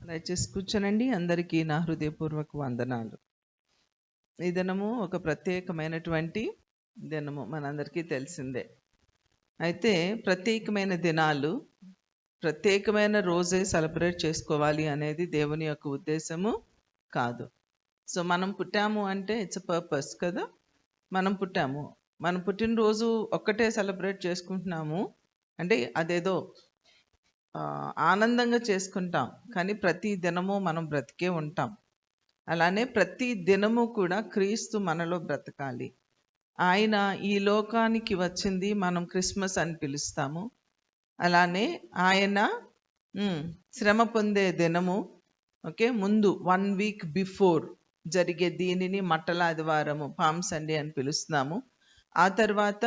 దయచేసి కూర్చోనండి. అందరికీ నా హృదయపూర్వక వందనాలు. ఈ దినము ఒక ప్రత్యేకమైనటువంటి దినము, మనందరికీ తెలిసిందే. అయితే ప్రత్యేకమైన దినాలు ప్రత్యేకమైన రోజే సెలబ్రేట్ చేసుకోవాలి అనేది దేవుని యొక్క ఉద్దేశము కాదు. సో మనం పుట్టాము అంటే ఇట్స్ పర్పస్ కదా. మనం పుట్టినరోజు ఒక్కటే సెలబ్రేట్ చేసుకుంటున్నాము అంటే అదేదో ఆనందంగా చేసుకుంటాం, కానీ ప్రతి దినము మనం బ్రతికే ఉంటాం. అలానే ప్రతి దినము కూడా క్రీస్తు మనలో బ్రతకాలి. ఆయన ఈ లోకానికి వచ్చింది మనం క్రిస్మస్ అని పిలుస్తాము. అలానే ఆయన శ్రమ పొందే దినము ముందు 1 వీక్ బిఫోర్ జరిగే దీనిని మట్టల ఆదివారము, పామ్ సండే అని పిలుస్తున్నాము. ఆ తర్వాత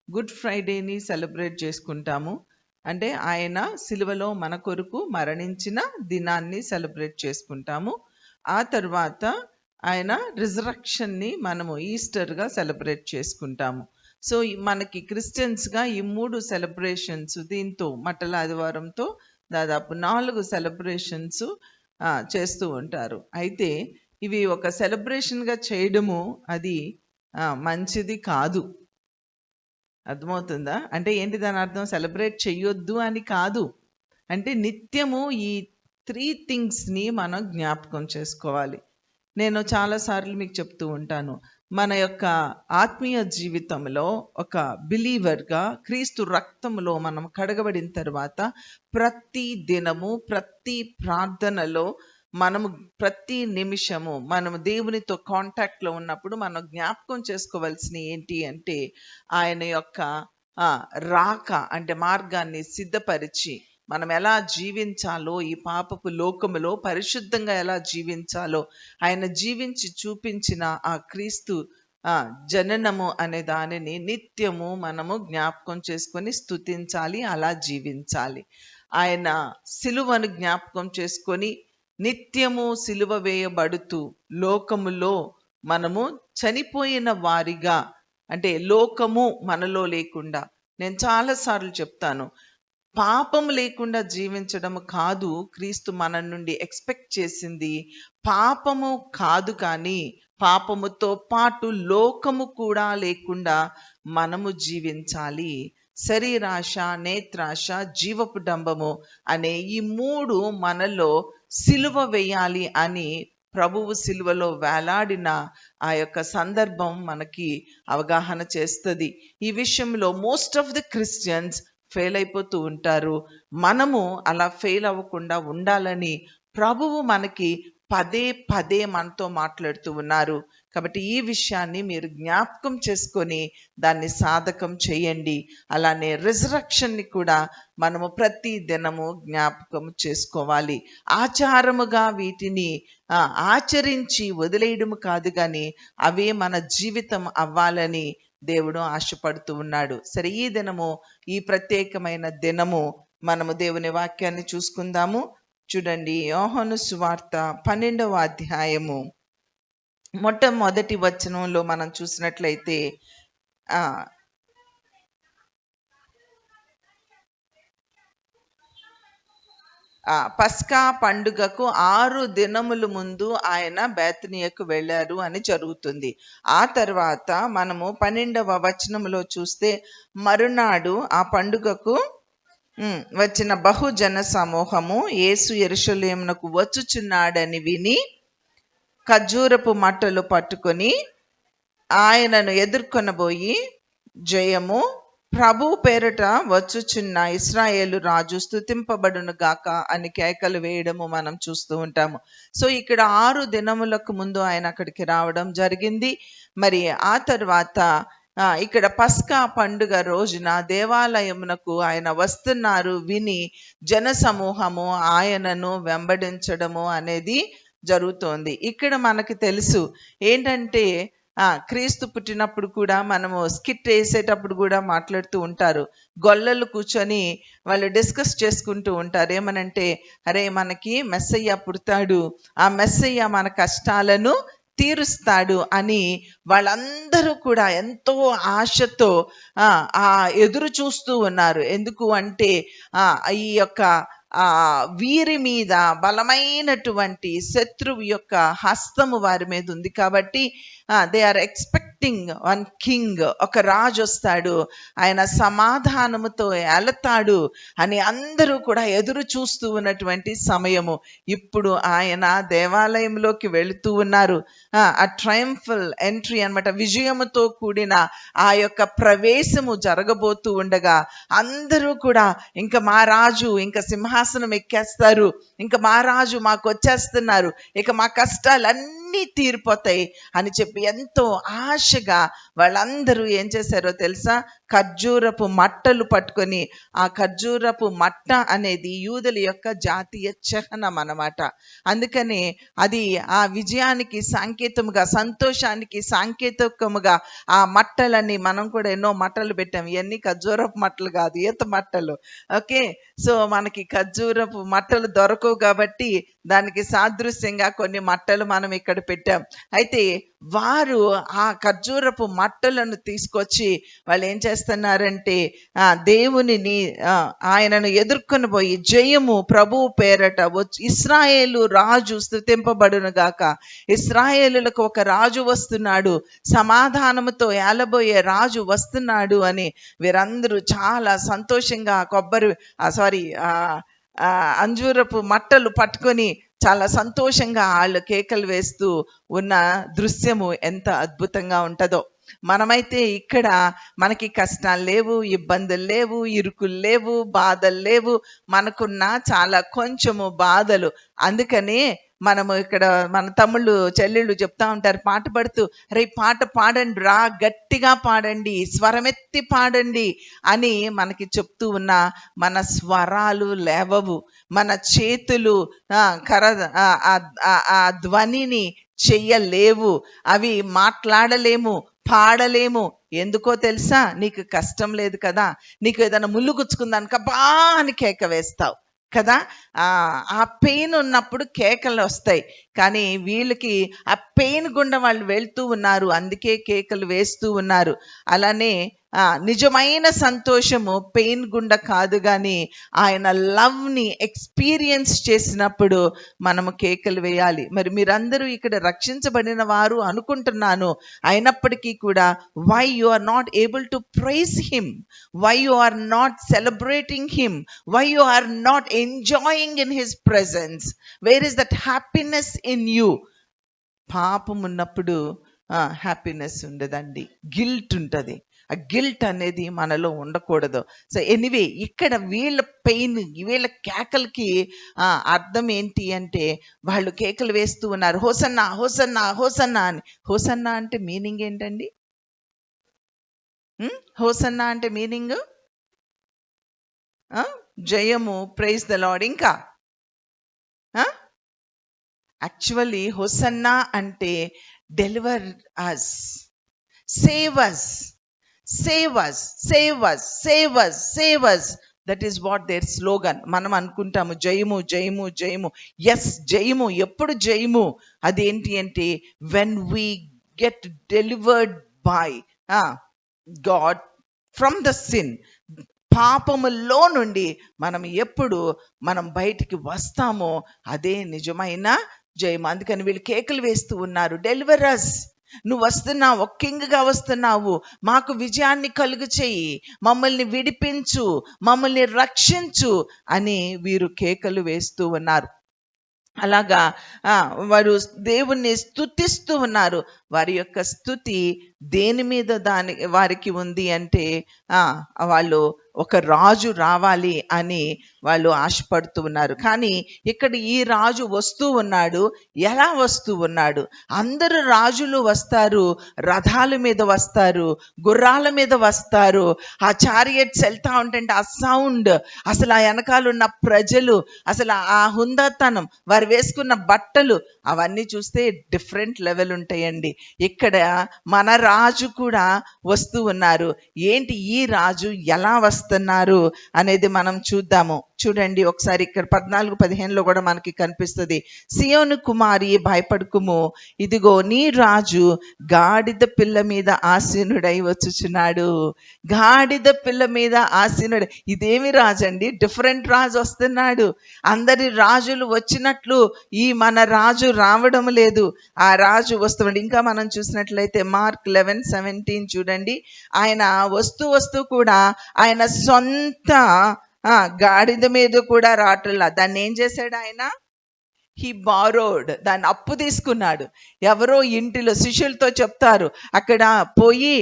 గుడ్ ఫ్రైడేని సెలబ్రేట్ చేసుకుంటాము. అంటే ఆయన సిలువలో మన కొరకు మరణించిన దినాన్ని సెలబ్రేట్ చేసుకుంటాము. ఆ తర్వాత ఆయన రిజరక్షన్ని మనము ఈస్టర్గా సెలబ్రేట్ చేసుకుంటాము. సో మనకి క్రిస్టియన్స్గా ఈ 3 సెలబ్రేషన్స్, దీంతో మట్టల ఆదివారంతో దాదాపు 4 సెలబ్రేషన్స్ చేస్తూ ఉంటారు. అయితే ఇవి ఒక సెలబ్రేషన్గా చేయడము అది మంచిది కాదు. అర్థమవుతుందా? అంటే ఏంటి దాని అర్థం? సెలబ్రేట్ చెయ్యొద్దు అని కాదు. అంటే నిత్యము ఈ 3 థింగ్స్ని మనం జ్ఞాపకం చేసుకోవాలి. నేను చాలాసార్లు మీకు చెప్తూ ఉంటాను, మన యొక్క ఆత్మీయ జీవితంలో ఒక బిలీవర్గా క్రీస్తు రక్తంలో మనం కడగబడిన తర్వాత ప్రతి దినము, ప్రతి ప్రార్థనలో మనము ప్రతి నిమిషము మనము దేవునితో కాంటాక్ట్లో ఉన్నప్పుడు మనం జ్ఞాపకం చేసుకోవాల్సిన ఏంటి అంటే ఆయన యొక్క రాక అంటే మార్గాన్ని సిద్ధపరిచి మనం ఎలా జీవించాలో, ఈ పాపపు లోకములో పరిశుద్ధంగా ఎలా జీవించాలో ఆయన జీవించి చూపించిన ఆ క్రీస్తు జననము అనే దానిని నిత్యము మనము జ్ఞాపకం చేసుకొని స్తుతించాలి, అలా జీవించాలి. ఆయన సిలువను జ్ఞాపకం చేసుకొని నిత్యము సిలువ వేయబడుతూ లోకములో మనము చనిపోయిన వారిగా, అంటే లోకము మనలో లేకుండా, నేను చాలాసార్లు చెప్తాను, పాపం లేకుండా జీవించడం కాదు క్రీస్తు మన నుండి ఎక్స్పెక్ట్ చేసింది. పాపము కాదు, కానీ పాపముతో పాటు లోకము కూడా లేకుండా మనము జీవించాలి. శరీరాశ, నేత్రాశ, జీవపు డంబము అనే ఈ 3 మనలో సిలువ వేయాలి అని ప్రభువు సిలువలో వేలాడిన ఆ యొక్క సందర్భం మనకి అవగాహన చేస్తుంది. ఈ విషయంలో most of the Christians fail అయిపోతూ ఉంటారు. మనము అలా ఫెయిల్ అవ్వకుండా ఉండాలని ప్రభువు మనకి పదే పదే మనతో మాట్లాడుతూ ఉన్నారు. కాబట్టి ఈ విషయాన్ని మీరు జ్ఞాపకం చేసుకొని దాన్ని సాధకం చేయండి. అలానే రిజరక్షన్ని కూడా మనము ప్రతి దినము జ్ఞాపకం చేసుకోవాలి. ఆచారముగా వీటిని ఆచరించి వదిలేయడం కాదు, కానీ అవే మన జీవితం అవ్వాలని దేవుడు ఆశపడుతూ ఉన్నాడు. సరే, ఈ దినము, ఈ ప్రత్యేకమైన దినము మనము దేవుని వాక్యాన్ని చూసుకుందాము. చూడండి, యోహాను సువార్త 12వ అధ్యాయము మొట్టమొదటి వచనంలో మనం చూసినట్లయితే పస్కా పండుగకు 6 దినముల ముందు ఆయన బేతనియకు వెళ్ళారు అని జరుగుతుంది. ఆ తర్వాత మనము 12వ వచనంలో చూస్తే, మరునాడు ఆ పండుగకు వచ్చిన బహుజన సమూహము యేసు యెరూషలేమునకు వచ్చుచున్నాడని విని ఖర్జూరపు మట్టలు పట్టుకొని ఆయనను ఎదుర్కొనబోయి, జయము, ప్రభు పేరట వచ్చుచున్న ఇశ్రాయేలు రాజు స్తుతింపబడును గాక అని కేకలు వేయడము మనం చూస్తూ ఉంటాము. సో ఇక్కడ 6 దినములకు ముందు ఆయన అక్కడికి రావడం జరిగింది. మరి ఆ తర్వాత ఇక్కడ పస్కా పండుగ రోజున దేవాలయమునకు ఆయన వస్తున్నారు విని జన సమూహము ఆయనను వెంబడించడము అనేది జరుగుతోంది. ఇక్కడ మనకి తెలుసు ఏంటంటే, క్రీస్తు పుట్టినప్పుడు కూడా మనము స్కిట్ వేసేటప్పుడు కూడా మాట్లాడుతూ ఉంటారు. గొల్లలు కూర్చొని వాళ్ళు డిస్కస్ చేసుకుంటూ ఉంటారు. ఏమనంటే, అరే మనకి మెస్సయ్య పుడతాడు, ఆ మెస్సయ్య మన కష్టాలను తీరుస్తాడు అని వాళ్ళందరూ కూడా ఎంతో ఆశతో ఆ ఎదురు చూస్తూ ఉన్నారు. ఎందుకు అంటే ఈ యొక్క వీరి మీద బలమైనటువంటి శత్రువు యొక్క హస్తము వారి మీద ఉంది కాబట్టి they are expecting one king, ఒక రాజు వస్తాడు, ఆయన సమాధానముతో ఏలతాడు అని అందరూ కూడా ఎదురు చూస్తూ ఉన్నటువంటి సమయము. ఇప్పుడు ఆయన దేవాలయంలోకి వెళుతూ ఉన్నారు. ఆ ట్రయంఫల్ ఎంట్రీ అన్నమాట, విజయముతో కూడిన ఆ యొక్క ప్రవేశము జరగబోతూ ఉండగా అందరూ కూడా ఇంకా మా రాజు ఇంకా సింహాసనం ఎక్కేస్తారు, ఇంకా మా రాజు మాకు వచ్చేస్తున్నారు, ఇక మా కష్టాలన్నీ తీరిపోతాయి అని చెప్పి ఎంతో ఆశగా వాళ్ళందరూ ఏం చేశారో తెలుసా, ఖర్జూరపు మట్టలు పట్టుకొని, ఆ ఖర్జూరపు మట్ట అనేది యూదుల యొక్క జాతీయ చిహ్నం అన్నమాట. అందుకని అది ఆ విజయానికి సంకేతముగా, సంతోషానికి సాంకేతికముగా ఆ మట్టలని, మనం కూడా ఎన్నో మట్టలు పెట్టాం, ఇవన్నీ ఖర్జూరపు మట్టలు కాదు, ఈత మట్టలు. ఓకే, సో మనకి ఖర్జూరపు మట్టలు దొరకవు కాబట్టి దానికి సాదృశ్యంగా కొన్ని మట్టలు మనం ఇక్కడ పెట్టాం. అయితే వారు ఆ ఖర్జూరపు మట్టలను తీసుకొచ్చి వాళ్ళు ఏం చేస్తున్నారంటే దేవునిని ఆయనను ఎదుర్కొని పోయి, జయము ప్రభువు పేరట ఇశ్రాయేలు రాజు స్తుతింపబడును గాక, ఇశ్రాయేలులకు ఒక రాజు వస్తున్నాడు, సమాధానముతో ఏలబోయే రాజు వస్తున్నాడు అని వీరందరూ చాలా సంతోషంగా అంజూరపు మట్టలు పట్టుకొని చాలా సంతోషంగా వాళ్ళు కేకలు వేస్తూ ఉన్న దృశ్యము ఎంత అద్భుతంగా ఉంటుందో. మనమైతే ఇక్కడ మనకి కష్టాలు లేవు, ఇబ్బందులు లేవు, ఇరుకులు లేవు, బాధలు లేవు, మనకున్న చాలా కొంచెము బాధలు. అందుకనే మనము ఇక్కడ మన తమ్ముళ్ళు చెల్లెళ్ళు చెప్తా ఉంటారు పాట పాడుతూ, రే పాట పాడండి రా, గట్టిగా పాడండి, స్వరమెత్తి పాడండి అని మనకి చెప్తూ ఉన్న మన స్వరాలు లేవవు, మన చేతులు ఆ ధ్వనిని చెయ్యలేవు, అవి మాట్లాడలేము, పాడలేము. ఎందుకో తెలుసా, నీకు కష్టం లేదు కదా, నీకు ఏదైనా ముళ్ళు గుచ్చుకుందానిక బా అని కేక వేస్తావు కదా, ఆ పెయిన్ ఉన్నప్పుడు కేకలు వస్తాయి. కానీ వీళ్ళకి ఆ పెయిన్ గుండా వాళ్ళు వెళ్తూ ఉన్నారు, అందుకే కేకలు వేస్తూ ఉన్నారు. అలానే నిజమైన సంతోషము పెయిన్ గుండా కాదు, కానీ ఆయన లవ్ని ఎక్స్పీరియన్స్ చేసినప్పుడు మనము కేకలు వేయాలి. మరి మీరందరూ ఇక్కడ రక్షించబడిన వారు అనుకుంటున్నాను, అయినప్పటికీ కూడా why you are not able to praise him, why you are not celebrating him, why you are not enjoying in his presence, where is that happiness in you? పాపం ఉన్నప్పుడు హ్యాపీనెస్ ఉండదండి, గిల్ట్ ఉంటుంది. ఆ గిల్ట్ అనేది మనలో ఉండకూడదు. So anyway, ఇక్కడ వీళ్ళ పెయిన్, వీళ్ళ కేకలకి అర్థం ఏంటి అంటే, వాళ్ళు కేకలు వేస్తూ ఉన్నారు, హోసన్నా హోసన్నా హోసన్నా అని. హోసన్నా అంటే మీనింగ్ ఏంటండి? హోసన్నా అంటే మీనింగ్ జయము, ప్రైజ్ ద లార్డ్. ఇంకా యాక్చువల్లీ హోసన్నా అంటే deliver us, save us, save us, save us, save us, save us. That is what their slogan. మనం అనుకుంటాము జయము జయము జయము. ఎస్, జయము. ఎప్పుడు జయము? అదేంటి అంటే, when we get delivered by God from the sin, పాపములో నుండి మనం బయటికి వస్తామో అదే నిజమైన జయము. అందుకని వీళ్ళు కేకలు వేస్తూ ఉన్నారు, డెలివర్ అస్, నువ్వు వస్తున్నావు, ఒక కింగ్గా వస్తున్నావు, మాకు విజయాన్ని కలుగు చేయి, మమ్మల్ని విడిపించు, మమ్మల్ని రక్షించు అని వీరు కేకలు వేస్తూ ఉన్నారు. అలాగా వారు దేవుణ్ణి స్తుతిస్తూ ఉన్నారు. వారి యొక్క స్తుతి దేని మీద వారికి ఉంది అంటే, వాళ్ళు ఒక రాజు రావాలి అని వాళ్ళు ఆశపడుతూ ఉన్నారు. కానీ ఇక్కడ ఈ రాజు వస్తూ ఉన్నాడు. ఎలా వస్తూ ఉన్నాడు? అందరు రాజులు వస్తారు, రథాల మీద వస్తారు, గుర్రాల మీద వస్తారు. ఆ చారియట్స్ వెళ్తా ఉంటుంటే ఆ సౌండ్, అసలు ఆ వెనకాలన్న ప్రజలు, అసలు ఆ హుందాతనం, వారు వేసుకున్న బట్టలు, అవన్నీ చూస్తే డిఫరెంట్ లెవెల్ ఉంటాయండి. ఇక్కడ మన రాజు కూడా వస్తూ ఉన్నారు. ఏంటి ఈ రాజు ఎలా వస్తున్నారు అనేది మనం చూద్దాము. చూడండి ఒకసారి ఇక్కడ 14-15లో కూడా మనకి కనిపిస్తుంది. సియోను కుమారి భయపడుకుము, ఇదిగో నీ రాజు గాడిద పిల్ల మీద ఆసీనుడై వచ్చుచున్నాడు. గాడిద పిల్ల మీద ఆసీనుడు. ఇదేమి రాజు అండి, డిఫరెంట్ రాజు వస్తున్నాడు. అందరి రాజులు వచ్చినట్లు ఈ మన రాజు రావడం లేదు, ఆ రాజు వస్తున్నాడు. ఇంకా మనం చూసినట్లయితే మార్క్ 11:17 చూడండి. ఆయన వస్తూ కూడా ఆయన సొంత గాడిద మీద కూడా రావట్లా. దాన్ని ఏం చేశాడు ఆయన? హీ బారోడ్, దాన్ని అప్పు తీసుకున్నాడు. ఎవరో ఇంటిలో శిష్యులతో చెప్తారు, అక్కడ పోయి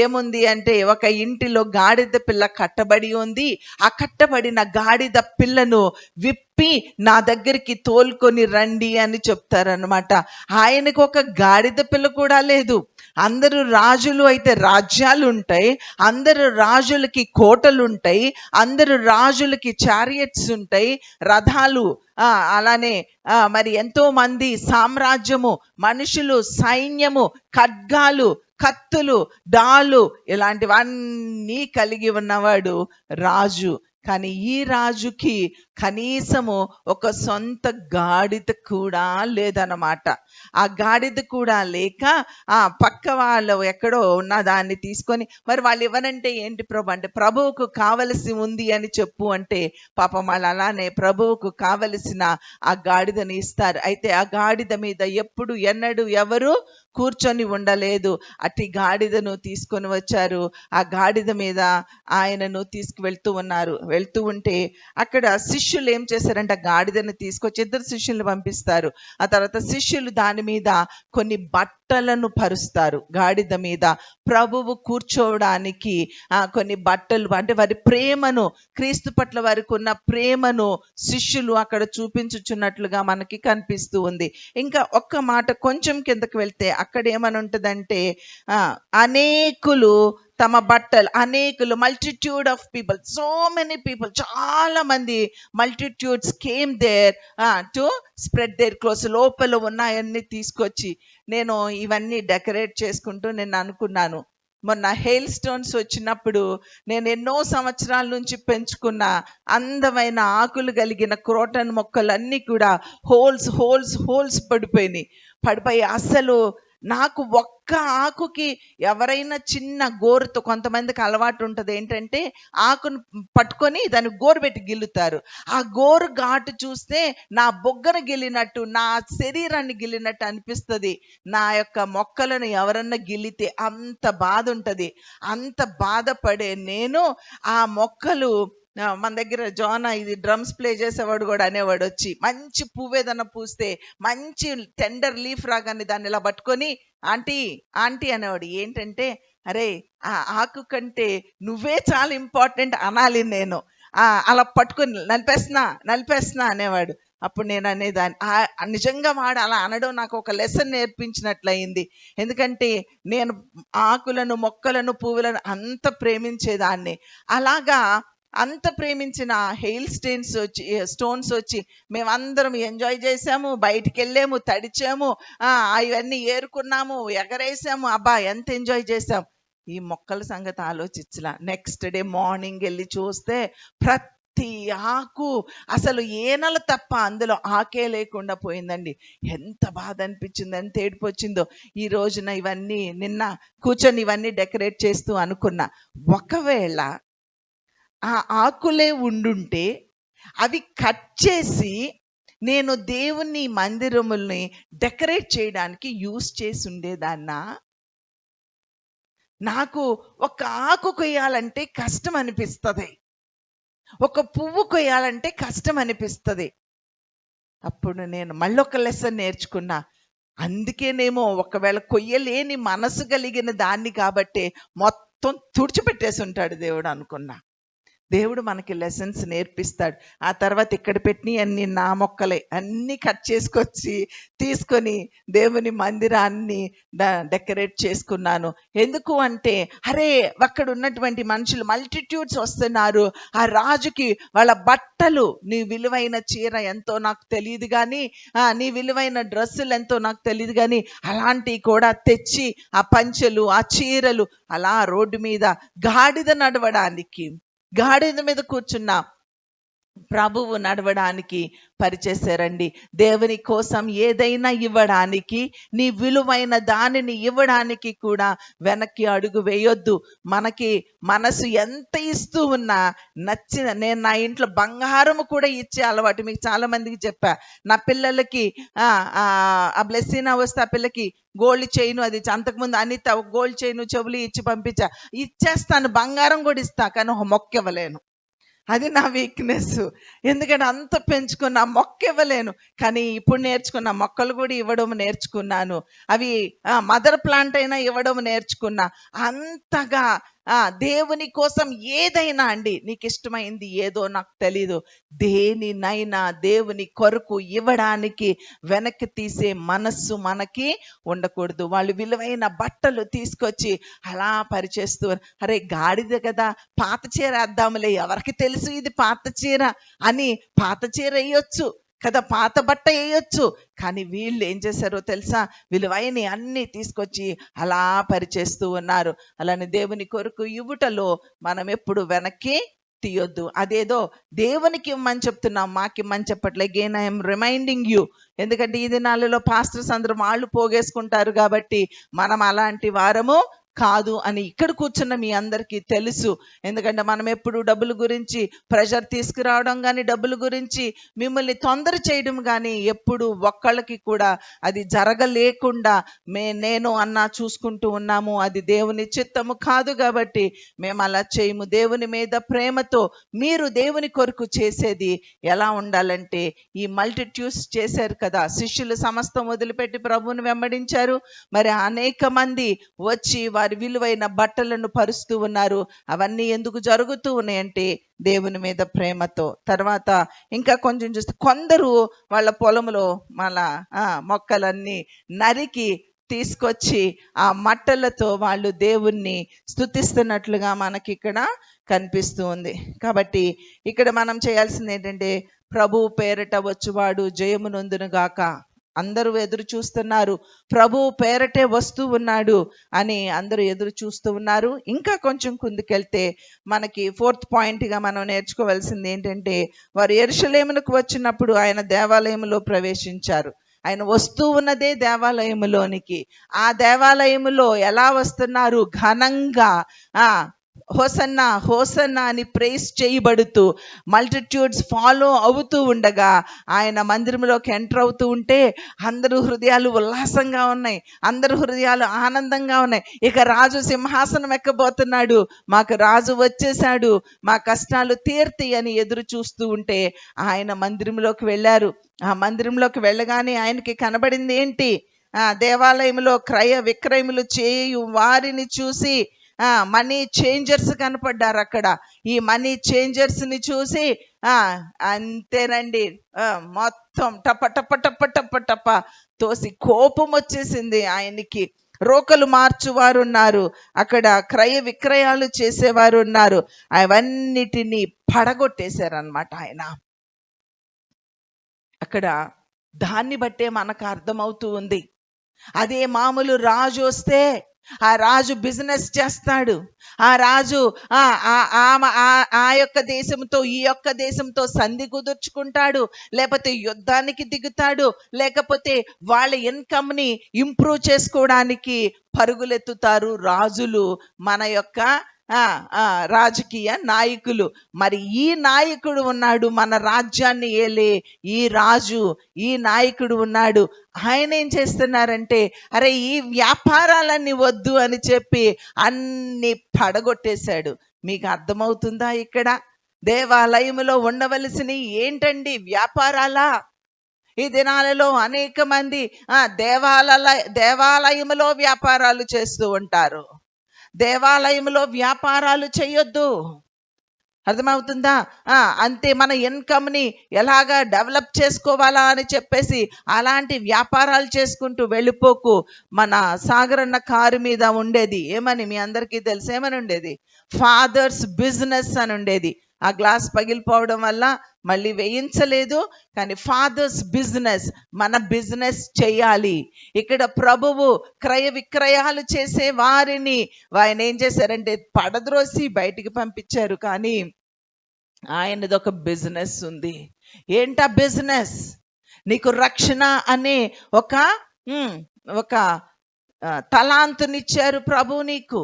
ఏముంది అంటే ఒక ఇంటిలో గాడిద పిల్ల కట్టబడి ఉంది, ఆ కట్టబడిన గాడిద పిల్లను విప్పి నా దగ్గరికి తోలుకొని రండి అని చెప్తారనమాట. ఆయనకు ఒక గాడిద పిల్ల కూడా లేదు. అందరూ రాజులు అయితే రాజ్యాలు ఉంటాయి, అందరు రాజులకి కోటలు ఉంటాయి, అందరు రాజులకి చారియట్స్ ఉంటాయి, రథాలు, అలానే మరి ఎంతో మంది సామ్రాజ్యము, మనుషులు, సైన్యము, ఖడ్గాలు, కత్తులు, డాలు, ఇలాంటివన్నీ కలిగి ఉన్నవాడు రాజు. కానీ ఈ రాజుకి కనీసము ఒక సొంత గాడిద కూడా లేదన్నమాట. ఆ గాడిద కూడా లేక పక్క వాళ్ళు ఎక్కడో ఉన్న దాన్ని తీసుకొని, మరి వాళ్ళు ఇవ్వనంటే ఏంటి ప్రభు అంటే, ప్రభువుకు కావలసి ఉంది అని చెప్పు అంటే పాపం వాళ్ళు అలానే ప్రభువుకు కావలసిన ఆ గాడిదని ఇస్తారు. అయితే ఆ గాడిద మీద ఎప్పుడు ఎన్నడూ ఎవరు కూర్చొని ఉండలేదు. అట్టి గాడిదను తీసుకొని వచ్చారు. ఆ గాడిద మీద ఆయనను తీసుకువెళ్తూ ఉన్నారు. వెళ్తూ ఉంటే అక్కడ శిష్యులు ఏం చేశారంటే గాడిదను తీసుకొచ్చి 2 శిష్యులను పంపిస్తారు. ఆ తర్వాత శిష్యులు దాని మీద కొన్ని బట్టలను పరుస్తారు. గాడిద మీద ప్రభువు కూర్చోవడానికి కొన్ని బట్టలు, అంటే వారి ప్రేమను, క్రీస్తు పట్ల వారికి ఉన్న ప్రేమను శిష్యులు అక్కడ చూపించుచున్నట్లుగా మనకి కనిపిస్తూ ఉంది. ఇంకా ఒక్క మాట కొంచెం కిందకి వెళ్తే అక్కడ ఏమని ఉంటుందంటే, అనేకులు తమ బట్టలు, అనేకులు, multitude of people, so many people, చాలా మంది multitudes came there to spread their clothes. లోపల ఉన్నాయన్నీ తీసుకొచ్చి, నేను ఇవన్నీ డెకరేట్ చేసుకుంటూ నేను అనుకున్నాను, మొన్న హెయిల్ స్టోన్స్ వచ్చినప్పుడు నేను ఎన్నో సంవత్సరాల నుంచి పెంచుకున్న అందమైన ఆకులు కలిగిన క్రోటన్ మొక్కలన్నీ కూడా హోల్స్ పడిపోయి అసలు నాకు ఒక్క ఆకుకి ఎవరైనా చిన్న గోరుతో, కొంతమందికి అలవాటు ఉంటుంది ఏంటంటే ఆకును పట్టుకొని దాన్ని గోరు పెట్టి గిల్లుతారు. ఆ గోరు ఘాటు చూస్తే నా బొగ్గను గిల్లినట్టు, నా శరీరాన్ని గిల్లినట్టు అనిపిస్తుంది. నా యొక్క మొక్కలను ఎవరన్నా గిల్లితే అంత బాధ ఉంటుంది. అంత బాధపడే నేను ఆ మొక్కలు, మన దగ్గర ఇది డ్రమ్స్ ప్లే చేసేవాడు కూడా అనేవాడు వచ్చి, మంచి పువ్వు ఏదన్నా పూస్తే మంచి టెండర్ లీఫ్ రాగానే దాన్ని ఇలా పట్టుకొని ఆంటీ అనేవాడు. ఏంటంటే, అరే ఆ ఆకు కంటే నువ్వే చాలా ఇంపార్టెంట్ అనాలి నేను. అలా పట్టుకొని నలిపేస్తున్నా అనేవాడు. అప్పుడు నేను అనేదాన్ని, నిజంగా వాడు అలా అనడం నాకు ఒక లెసన్ నేర్పించినట్లయింది. ఎందుకంటే నేను ఆకులను, మొక్కలను, పువ్వులను అంత ప్రేమించేదాన్ని. అలాగా అంత ప్రేమించిన హెయిల్ స్టోన్స్ వచ్చి మేమందరం ఎంజాయ్ చేసాము, బయటికి వెళ్ళాము, తడిచాము, అవన్నీ ఏరుకున్నాము, ఎగరేసాము, అబ్బా ఎంత ఎంజాయ్ చేసాం. ఈ మొక్కల సంగతి ఆలోచించలా. నెక్స్ట్ డే మార్నింగ్ వెళ్ళి చూస్తే ప్రతి ఆకు అసలు ఏనల తప్ప అందులో ఆకే లేకుండా పోయిందండి. ఎంత బాధ అనిపించింది, ఎంత ఏడుపు వచ్చిందో. ఈ రోజున ఇవన్నీ నిన్న కూర్చొని ఇవన్నీ డెకరేట్ చేస్తూ అనుకున్నా, ఒకవేళ ఆ ఆకులే ఉండుంటే అవి కట్ చేసి నేను దేవుని మందిరముల్ని డెకరేట్ చేయడానికి యూజ్ చేసి ఉండేదాన్నా? నాకు ఒక ఆకు కొయ్యాలంటే కష్టం అనిపిస్తుంది, ఒక పువ్వు కొయ్యాలంటే కష్టం అనిపిస్తుంది. అప్పుడు నేను మళ్ళొక లెసన్ నేర్చుకున్నా. అందుకేనేమో ఒకవేళ కొయ్యలేని మనసు కలిగిన దాన్ని కాబట్టి మొత్తం తుడిచిపెట్టేసి ఉంటాడు దేవుడు అనుకున్నా. దేవుడు మనకి లెసన్స్ నేర్పిస్తాడు. ఆ తర్వాత ఇక్కడ పెట్టినవి అన్ని నా మొక్కలే, అన్నీ కట్ చేసుకొచ్చి తీసుకొని దేవుని మందిరాన్ని డెకరేట్ చేసుకున్నాను. ఎందుకు అంటే, అరే అక్కడ ఉన్నటువంటి మనుషులు మల్టిట్యూడ్స్ వస్తున్నారు. ఆ రాజుకి వాళ్ళ బట్టలు, నీ విలువైన చీర ఎంతో నాకు తెలియదు కానీ, నీ విలువైన డ్రెస్సులు ఎంతో నాకు తెలియదు కానీ, అలాంటివి కూడా తెచ్చి ఆ పంచెలు, ఆ చీరలు అలా రోడ్డు మీద గాడిద నడవడానికి, గాడిద మీద కూర్చున్న ప్రభువు నడవడానికి పరిచేశారండి. దేవుని కోసం ఏదైనా ఇవ్వడానికి, నీ విలువైన దానిని ఇవ్వడానికి కూడా వెనక్కి అడుగు వేయొద్దు. మనకి మనసు ఎంత ఇస్తూ ఉన్నా నేను నా ఇంట్లో బంగారము కూడా ఇచ్చే అలవాటు మీకు చాలా మందికి చెప్పా. నా పిల్లలకి ఆ బ్లెస్సింగ్ వస్తే ఆ పిల్లకి గోల్డ్ చైన్, అది అంతకుముందు అనిత గోల్డ్ చైన్ చెవులు ఇచ్చి ఇచ్చేస్తాను, బంగారం కూడా ఇస్తా, కానీ ఒక మొక్క ఇవ్వలేను. అది నా వీక్నెస్. ఎందుకంటే అంత పెంచుకున్న మొక్క ఇవ్వలేను, కానీ ఇప్పుడు నేర్చుకున్న మొక్కలు కూడా ఇవ్వడం నేర్చుకున్నాను. అవి మదర్ ప్లాంట్ అయినా ఇవ్వడం నేర్చుకున్నా. అంతగా దేవుని కోసం ఏదైనా అండి, నీకు ఇష్టమైంది ఏదో నాకు తెలీదు, దేనినైనా దేవుని కొరకు ఇవ్వడానికి వెనక్కి తీసే మనస్సు మనకి ఉండకూడదు. వాళ్ళు విలువైన బట్టలు తీసుకొచ్చి అలా పరిచేస్తూ, అరే గాడిద కదా, పాత చీర వేద్దాములే, ఎవరికి తెలుసు ఇది పాత చీర అని పాత చీర వేయొచ్చు కదా, పాత బట్ట వేయొచ్చు. కానీ వీళ్ళు ఏం చేశారో తెలుసా, విలువైన అన్ని తీసుకొచ్చి అలా పరిచేస్తూ ఉన్నారు. అలానే దేవుని కొరకు ఇవ్వుటలో మనం ఎప్పుడు వెనక్కి తీయొద్దు. అదేదో దేవునికి ఇవ్వమని చెప్తున్నాం, మాకిమ్మని చెప్పట్లే. Again I'm reminding you. ఎందుకంటే ఈ దినాలలో పాస్టర్స్ అందరూ వాళ్ళు పోగేసుకుంటారు కాబట్టి మనం అలాంటి వారము కాదు అని ఇక్కడ కూర్చున్న మీ అందరికీ తెలుసు. ఎందుకంటే మనం ఎప్పుడు డబ్బుల గురించి ప్రెషర్ తీసుకురావడం కానీ, డబ్బుల గురించి మిమ్మల్ని తొందర చేయడం కానీ ఎప్పుడు ఒక్కళ్ళకి కూడా అది జరగలేకుండా నేను అన్నా చూసుకుంటూ ఉన్నాము. అది దేవుని చిత్తము కాదు కాబట్టి మేము అలా చేయము. దేవుని మీద ప్రేమతో మీరు దేవుని కొరకు చేసేది ఎలా ఉండాలంటే, ఈ మల్టిట్యూడ్స్ చేశారు కదా, శిష్యులు సమస్తం వదిలిపెట్టి ప్రభువుని వెంబడించారు. మరి అనేక మంది వచ్చి వారి విలువైన బట్టలను పరుస్తూ ఉన్నారు. అవన్నీ ఎందుకు జరుగుతూ ఉన్నాయంటే దేవుని మీద ప్రేమతో. తర్వాత ఇంకా కొంచెం చూస్తే, కొందరు వాళ్ళ పొలంలో మళ్ళా మొక్కలన్నీ నరికి తీసుకొచ్చి ఆ మట్టలతో వాళ్ళు దేవుణ్ణి స్తుతిస్తున్నట్లుగా మనకి ఇక్కడ కనిపిస్తూ ఉంది. కాబట్టి ఇక్కడ మనం చేయాల్సింది ఏంటంటే, ప్రభు పేరట వచ్చువాడు జయము నొందును గాక. అందరూ ఎదురు చూస్తున్నారు, ప్రభు పేరటే వస్తూ ఉన్నాడు అని అందరూ ఎదురు చూస్తూ ఉన్నారు. ఇంకా కొంచెం ముందుకెళ్తే మనకి 4th పాయింట్గా మనం నేర్చుకోవాల్సింది ఏంటంటే, వారు యెరూషలేమునకు వచ్చినప్పుడు ఆయన దేవాలయంలో ప్రవేశించారు. ఆయన వస్తూ ఉన్నదే దేవాలయములోనికి. ఆ దేవాలయములో ఎలా వస్తున్నారు, ఘనంగా హోసన్నా హోసన్నా అని ప్రైజ్ చేయబడుతూ మల్టిట్యూడ్స్ ఫాలో అవుతూ ఉండగా ఆయన మందిరంలోకి ఎంటర్ అవుతూ ఉంటే అందరూ హృదయాలు ఉల్లాసంగా ఉన్నాయి, అందరూ హృదయాలు ఆనందంగా ఉన్నాయి. ఇక రాజు సింహాసనం ఎక్కబోతున్నాడు, మాకు రాజు వచ్చేసాడు, మా కష్టాలు తీర్తి అని ఎదురు చూస్తూ ఉంటే ఆయన మందిరంలోకి వెళ్ళారు. ఆ మందిరంలోకి వెళ్ళగానే ఆయనకి కనబడింది ఏంటి, దేవాలయంలో క్రయ విక్రయములు చేయు వారిని చూసి మనీ చేంజర్స్ కనపడ్డారు అక్కడ. ఈ మనీ చేంజర్స్ ని చూసి అంతేనండి, మొత్తం టప టప టప టప టప తోసి కోపం వచ్చేసింది ఆయనకి. రోకలు మార్చువారు ఉన్నారు, అక్కడ క్రయ విక్రయాలు చేసేవారు ఉన్నారు, అవన్నిటినీ పడగొట్టేశారనమాట ఆయన. అక్కడ దాన్ని బట్టే మనకు అర్థమవుతూ ఉంది, అదే మామూలు రాజు వస్తే ఆ రాజు బిజినెస్ చేస్తాడు, ఆ రాజు ఆ యొక్క దేశంతో ఈ యొక్క దేశంతో సంధి కుదుర్చుకుంటాడు, లేకపోతే యుద్ధానికి దిగుతాడు, లేకపోతే వాళ్ళ ఇన్కమ్ని ఇంప్రూవ్ చేసుకోవడానికి పరుగులెత్తుతారు రాజులు, మన యొక్క రాజకీయ నాయకులు. మరి ఈ నాయకుడు ఉన్నాడు, మన రాజ్యాన్ని ఏలే ఈ రాజు, ఈ నాయకుడు ఉన్నాడు. ఆయన ఏం చేస్తున్నారంటే, అరే ఈ వ్యాపారాలన్నీ వద్దు అని చెప్పి అన్ని పడగొట్టేశాడు. మీకు అర్థమవుతుందా? ఇక్కడ దేవాలయములో ఉండవలసిన ఏంటండి, వ్యాపారాలా? ఈ దినాలలో అనేక మంది దేవాలయములో వ్యాపారాలు చేస్తూ ఉంటారు. దేవాలయంలో వ్యాపారాలు చేయొద్దు. అర్థమవుతుందా? అంతే. మన ఇన్కమ్ని ఎలాగా డెవలప్ చేసుకోవాలా అని చెప్పేసి అలాంటి వ్యాపారాలు చేసుకుంటూ వెళ్ళిపోకు. మన సాగరన్న కారు మీద ఉండేది ఏమని మీ అందరికీ తెలుసు, ఏమని ఉండేది? ఫాదర్స్ బిజినెస్ అని ఉండేది. ఆ గ్లాస్ పగిలిపోవడం వల్ల మళ్ళీ వేయించలేదు, కానీ ఫాదర్స్ బిజినెస్, మన బిజినెస్ చేయాలి. ఇక్కడ ప్రభువు క్రయ విక్రయాలు చేసే వారిని ఆయన ఏం చేశారంటే పడద్రోసి బయటికి పంపించారు. కానీ ఆయనది ఒక బిజినెస్ ఉంది. ఏంటా బిజినెస్? నీకు రక్షణ అనే ఒక ఒక తలాంతునిచ్చారు ప్రభు. నీకు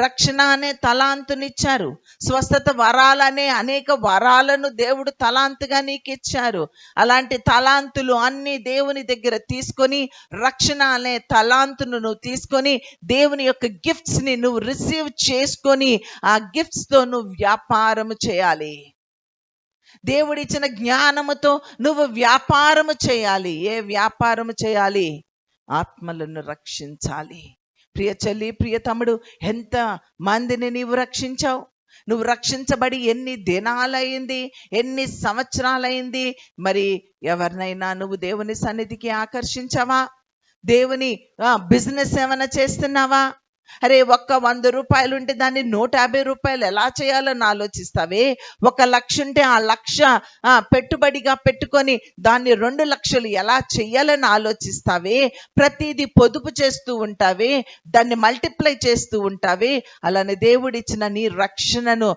రక్షణ అనే తలాంతునిచ్చారు. స్వస్థత వరాలనే అనేక వరాలను దేవుడు తలాంతుగా నీకు ఇచ్చారు. అలాంటి తలాంతులు అన్ని దేవుని దగ్గర తీసుకొని, రక్షణ అనే తలాంతును నువ్వు తీసుకొని, దేవుని యొక్క గిఫ్ట్స్ ని నువ్వు రిసీవ్ చేసుకొని, ఆ గిఫ్ట్స్ తో నువ్వు వ్యాపారం చేయాలి. దేవుడిచ్చిన జ్ఞానముతో నువ్వు వ్యాపారము చేయాలి. ఏ వ్యాపారము చేయాలి? ఆత్మలను రక్షించాలి. ప్రియ చెల్లి, ప్రియ తమ్ముడు, ఎంత మందిని నీవు రక్షించావు? నువ్వు రక్షించబడి ఎన్ని దినాలైంది, ఎన్ని సంవత్సరాలైంది? మరి ఎవరినైనా నువ్వు దేవుని సన్నిధికి ఆకర్షించావా? దేవుని బిజినెస్ ఏమైనా చేస్తున్నావా? అరే, ఒక్క 100 రూపాయలు ఉంటే దాన్ని 150 రూపాయలు ఎలా చేయాలని ఆలోచిస్తావే? 1 లక్ష ఉంటే ఆ 1,00,000 పెట్టుబడిగా పెట్టుకొని దాన్ని 2 లక్షలు ఎలా చెయ్యాలని ఆలోచిస్తావే? ప్రతిదీ పొదుపు చేస్తూ ఉంటావే, దాన్ని మల్టిప్లై చేస్తూ ఉంటావే. అలానే దేవుడిచ్చిన నీ రక్షణను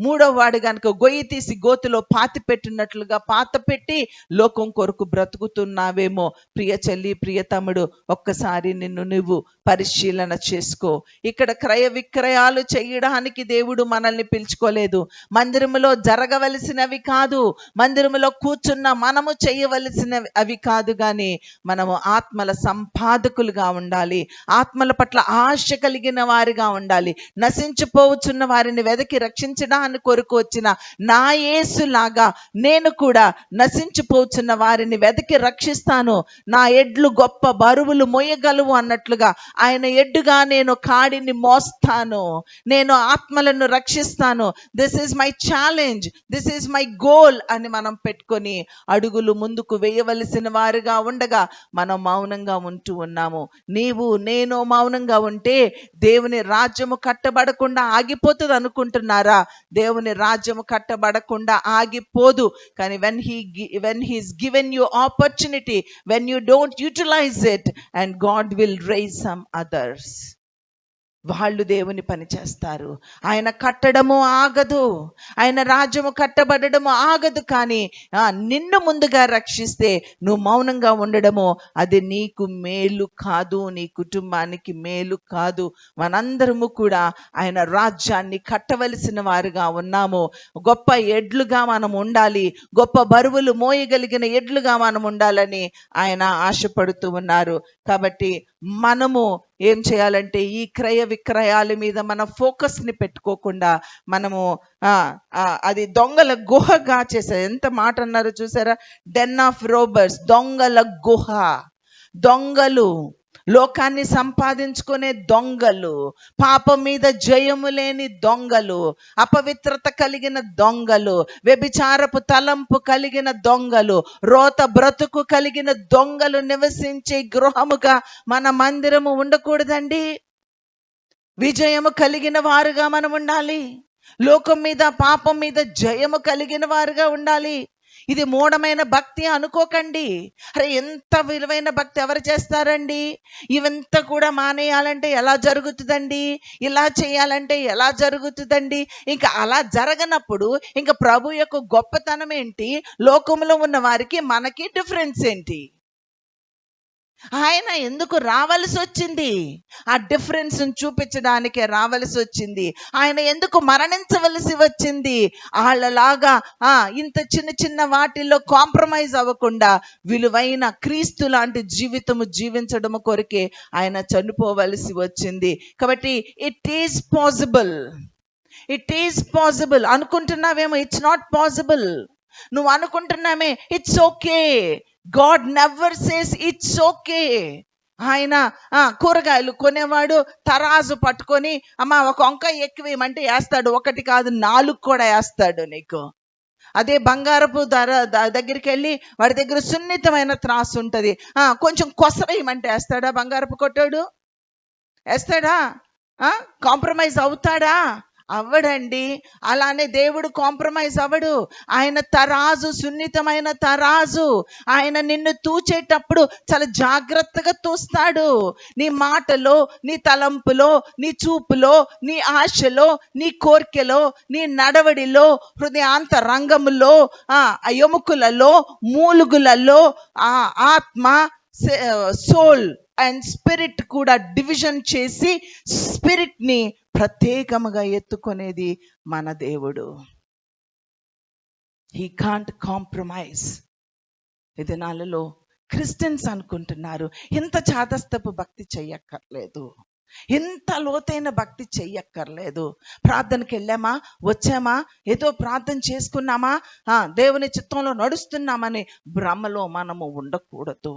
మూడో వాడు గనుక గొయ్యి తీసి గోతులో పాతి పెట్టినట్లుగా పాత పెట్టి లోకం కొరకు బ్రతుకుతున్నావేమో. ప్రియ చెల్లి, ప్రియ తమ్ముడు, ఒక్కసారి నిన్ను నువ్వు పరిశీలన చేసుకో. ఇక్కడ క్రయ విక్రయాలు చేయడానికి దేవుడు మనల్ని పిలుచుకోలేదు. మందిరములో జరగవలసినవి కాదు, మందిరములో కూర్చున్న మనము చేయవలసిన అవి కాదు, కానీ మనము ఆత్మల సంపాదకులుగా ఉండాలి. ఆత్మల పట్ల ఆశ కలిగిన వారిగా ఉండాలి. నశించిపోవచ్చున్న వారిని వెదకి రక్షించడానికి కొరకు వచ్చిన నా యేసులాగా నేను కూడా నశించిపోవచ్చున్న వారిని వెదకి రక్షిస్తాను. నా ఎడ్లు గొప్ప బరువులు మోయగలవు అన్నట్లుగా ఆయన ఎడ్డుగా నేను కాడిని మోస్తాను. నేను ఆత్మలను రక్షిస్తాను. This is my challenge, this is my goal అని మనం పెట్టుకొని అడుగులు ముందుకు వేయవలసిన వారుగా ఉండగా మనం మౌనంగా ఉంటూ ఉన్నాము. నీవు నేను మౌనంగా ఉంటే దేవుని రాజ్యము కట్టబడకుండా ఆగిపోతుంది అనుకుంటున్నారా? దేవుని రాజ్యము కట్టబడకుండా ఆగిపోదు. కానీ when he's given you opportunity, when you don't utilize it, and God will raise some others. వాళ్ళు దేవుని పని చేస్తారు. ఆయన కట్టడము ఆగదు, ఆయన రాజ్యము కట్టబడము ఆగదు. కానీ నిన్ను ముందుగా రక్షిస్తే నువ్వు మౌనంగా ఉండడము అది నీకు మేలు కాదు, నీ కుటుంబానికి మేలు కాదు. మనందరము కూడా ఆయన రాజ్యాన్ని కట్టవలసిన వారుగా ఉన్నాము. గొప్ప ఎడ్లుగా మనం ఉండాలి, గొప్ప బరువులు మోయగలిగిన ఎడ్లుగా మనం ఉండాలని ఆయన ఆశపడుతూ ఉన్నారు. కాబట్టి మనము ఏం చేయాలంటే ఈ క్రయ విక్రయాల మీద మన ఫోకస్ని పెట్టుకోకుండా మనము అది దొంగల గుహగా చేశారు. ఎంత మాట అన్నారు చూసారా? డెన్ ఆఫ్ రోబర్స్, దొంగల గుహ. దొంగలు, లోకాన్ని సంపాదించుకునే దొంగలు, పాపం మీద జయము లేని దొంగలు, అపవిత్రత కలిగిన దొంగలు, వ్యభిచారపు తలంపు కలిగిన దొంగలు, రోత బ్రతుకు కలిగిన దొంగలు నివసించే గృహముగా మన మందిరము ఉండకూడదండి. విజయము కలిగిన వారుగా మనం ఉండాలి. లోకం మీద పాపం మీద జయము కలిగిన వారుగా ఉండాలి. ఇది మూఢమైన భక్తి అనుకోకండి. అరే, ఎంత విలువైన భక్తి ఎవరు చేస్తారండి? ఇవంతా కూడా మానేయాలంటే ఎలా జరుగుతుందండి? ఇలా చేయాలంటే ఎలా జరుగుతుందండి? ఇంకా అలా జరగనప్పుడు ఇంకా ప్రభు యొక్క గొప్పతనం ఏంటి? లోకంలో ఉన్న వారికి మనకి డిఫరెన్స్ ఏంటి? ఆయన ఎందుకు రావలసి వచ్చింది? ఆ డిఫరెన్స్ చూపించడానికే రావలసి వచ్చింది. ఆయన ఎందుకు మరణించవలసి వచ్చింది? వాళ్ళలాగా ఇంత చిన్న చిన్న వాటిల్లో కాంప్రమైజ్ అవ్వకుండా విలువైన క్రీస్తు లాంటి జీవితము జీవించడం కొరకే ఆయన చనిపోవలసి వచ్చింది. కాబట్టి it is possible, it is possible. అనుకుంటున్నావేమో ఇట్స్ నాట్ పాసిబుల్. నువ్వు అనుకుంటున్నామే it's okay. God never says it's okay. ఆయన కూరగాయలు కొనేవాడు తరాజు పట్టుకొని, అమ్మా ఒక వంకాయ ఎక్కువ వేయమంటే వేస్తాడు. ఒకటి కాదు 4 కూడా వేస్తాడు నీకు. అదే బంగారపు దగ్గరికి వెళ్ళి వాడి దగ్గర సున్నితమైన త్రాసు ఉంటది. కొంచెం కొసరేయమంటే వేస్తాడా బంగారపు కొట్టాడు? వేస్తాడా? కాంప్రమైజ్ అవుతాడా? అవ్వడండి. అలానే దేవుడు కాంప్రమైజ్ అవ్వడు. ఆయన తరాజు, సున్నితమైన తరాజు. ఆయన నిన్ను తూచేటప్పుడు చాలా జాగ్రత్తగా తూస్తాడు. నీ మాటలో, నీ తలంపులో, నీ చూపులో, నీ ఆశలో, నీ కోర్కెలో, నీ నడవడిలో, హృదయాంతరంగములో, ఎముకలలో, మూలుగులలో, ఆత్మ, సోల్ అండ్ స్పిరిట్ కూడా డివిజన్ చేసి స్పిరిట్ ని ప్రత్యేకముగా ఎత్తుకునేది మన దేవుడు. He can't compromise. ఈ దినాలలో క్రిస్టియన్స్ అనుకుంటున్నారు ఇంత చాదస్తపు భక్తి చెయ్యక్కర్లేదు, ఎంత లోతైన భక్తి చెయ్యక్కర్లేదు. ప్రార్థనకి వెళ్ళామా, వచ్చామా, ఏదో ప్రార్థన చేసుకున్నామా, దేవుని చిత్తంలో నడుస్తున్నామని భ్రమలో మనము ఉండకూడదు.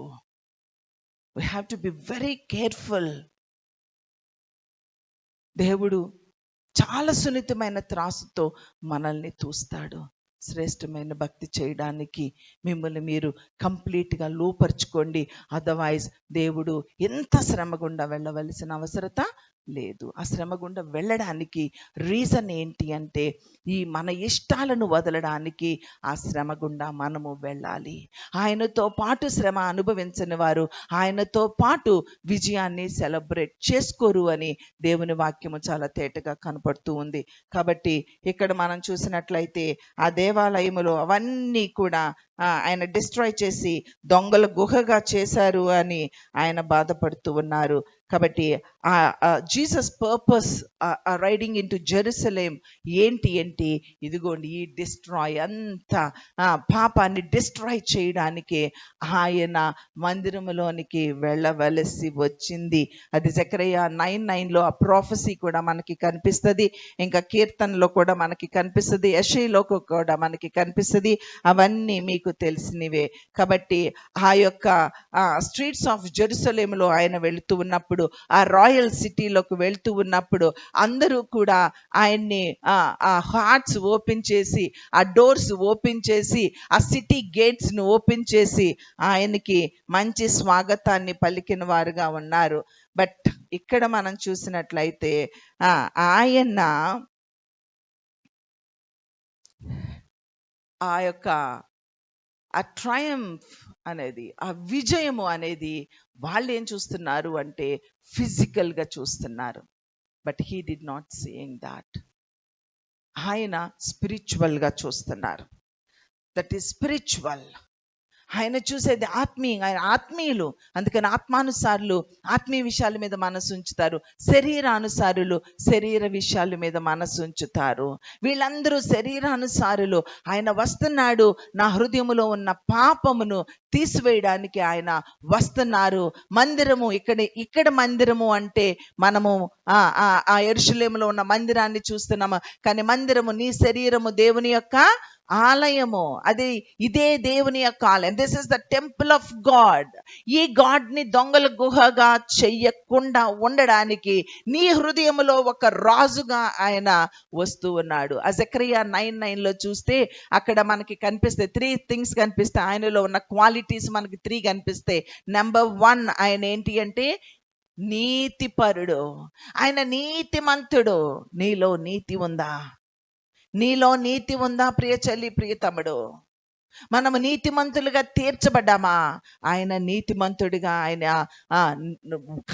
We have to be very careful. దేవుడు చాలా సున్నితమైన త్రాసుతో మనల్ని తూస్తాడు. శ్రేష్టమైన భక్తి చేయడానికి మిమ్మల్ని మీరు కంప్లీట్గా లోపరుచుకోండి. అదర్వైజ్ దేవుడు ఎంత శ్రమ గుండా వెళ్ళవలసిన అవసరత లేదు. ఆ శ్రమ గుండా వెళ్ళడానికి రీజన్ ఏంటి అంటే, ఈ మన ఇష్టాలను వదలడానికి ఆ శ్రమ గుండా మనము వెళ్ళాలి. ఆయనతో పాటు శ్రమ అనుభవించని వారు ఆయనతో పాటు విజయాన్ని సెలబ్రేట్ చేసుకోరు అని దేవుని వాక్యము చాలా తేటగా కనపడుతూ ఉంది. కాబట్టి ఇక్కడ మనం చూసినట్లయితే ఆ దేవాలయములో అవన్నీ కూడా ఆయన డిస్ట్రాయ్ చేసి దొంగల గుహగా చేశారు అని ఆయన బాధపడుతూ ఉన్నారు. కాబట్టి Jesus purpose riding in to Jerusalem ఏంటి అంటే, ఇదిగోండి ఈ డిస్ట్రాయ్ అంతా పాపాన్ని డిస్ట్రాయ్ చేయడానికే ఆయన మందిరములోనికి వెళ్ళవలసి వచ్చింది. అది జకరియా 9:9 ఆ ప్రొఫెసీ కూడా మనకి కనిపిస్తుంది. ఇంకా కీర్తనలో కూడా మనకి కనిపిస్తుంది, యెషయాలో కూడా మనకి కనిపిస్తుంది. అవన్నీ మీకు తెలిసినవే. కాబట్టి ఆ యొక్క స్ట్రీట్స్ ఆఫ్ జెరూసలేంలో ఆయన వెళుతూ ఉన్నప్పుడు, ఆ రాయల్ సిటీలోకి వెళ్తూ ఉన్నప్పుడు అందరూ కూడా ఆయన్ని ఆ హార్ట్స్ ఓపెన్ చేసి, ఆ డోర్స్ ఓపెన్ చేసి, ఆ సిటీ గేట్స్ ను ఓపెన్ చేసి ఆయనకి మంచి స్వాగతాన్ని పలికిన వారుగా ఉన్నారు. బట్ ఇక్కడ మనం చూసినట్లయితే ఆయన ఆ యొక్క ఆ ట్రయంఫ్ అనేది, ఆ విజయము అనేది వాళ్ళు ఏం చూస్తున్నారు అంటే ఫిజికల్గా చూస్తున్నారు. But he did not seeing that. ఆయన స్పిరిచువల్గా చూస్తున్నారు. That is spiritual. ఆయన చూసేది ఆత్మీయంగా. ఆయన ఆత్మీయులు, అందుకని ఆత్మానుసారులు ఆత్మీయ విషయాల మీద మనసు ఉంచుతారు. శరీరానుసారులు శరీర విషయాల మీద మనసు ఉంచుతారు. వీళ్ళందరూ శరీరానుసారులు. ఆయన వస్తున్నాడు నా హృదయములో ఉన్న పాపమును తీసివేయడానికి ఆయన వస్తున్నారు. మందిరము ఇక్కడ మందిరము అంటే మనము ఆ యెరూషలేములో ఉన్న మందిరాన్ని చూస్తున్నాము. కానీ మందిరము నీ శరీరము దేవుని యొక్క ఆలయము. ఇదే దేవుని యొక్క ఆలయం. This is the temple of God. ఈ గాడ్ ని దొంగల గుహగా చెయ్యకుండా ఉండడానికి నీ హృదయములో ఒక రాజుగా ఆయన వస్తూ ఉన్నాడు. జకరియా 9:9 చూస్తే అక్కడ మనకి కనిపిస్తాయి 3 థింగ్స్ కనిపిస్తాయి. ఆయనలో ఉన్న క్వాలిటీస్ మనకి 3 కనిపిస్తాయి. నెంబర్ 1 ఆయన ఏంటి అంటే నీతిపరుడు. ఆయన నీతిమంతుడు. నీలో నీతి ఉందా? నీలో నీతి ఉందా ప్రియ చెల్లి, ప్రియ తమ్ముడు? మనము నీతిమంతులుగా తీర్చబడ్డామా? ఆయన నీతిమంతుడిగా ఆయన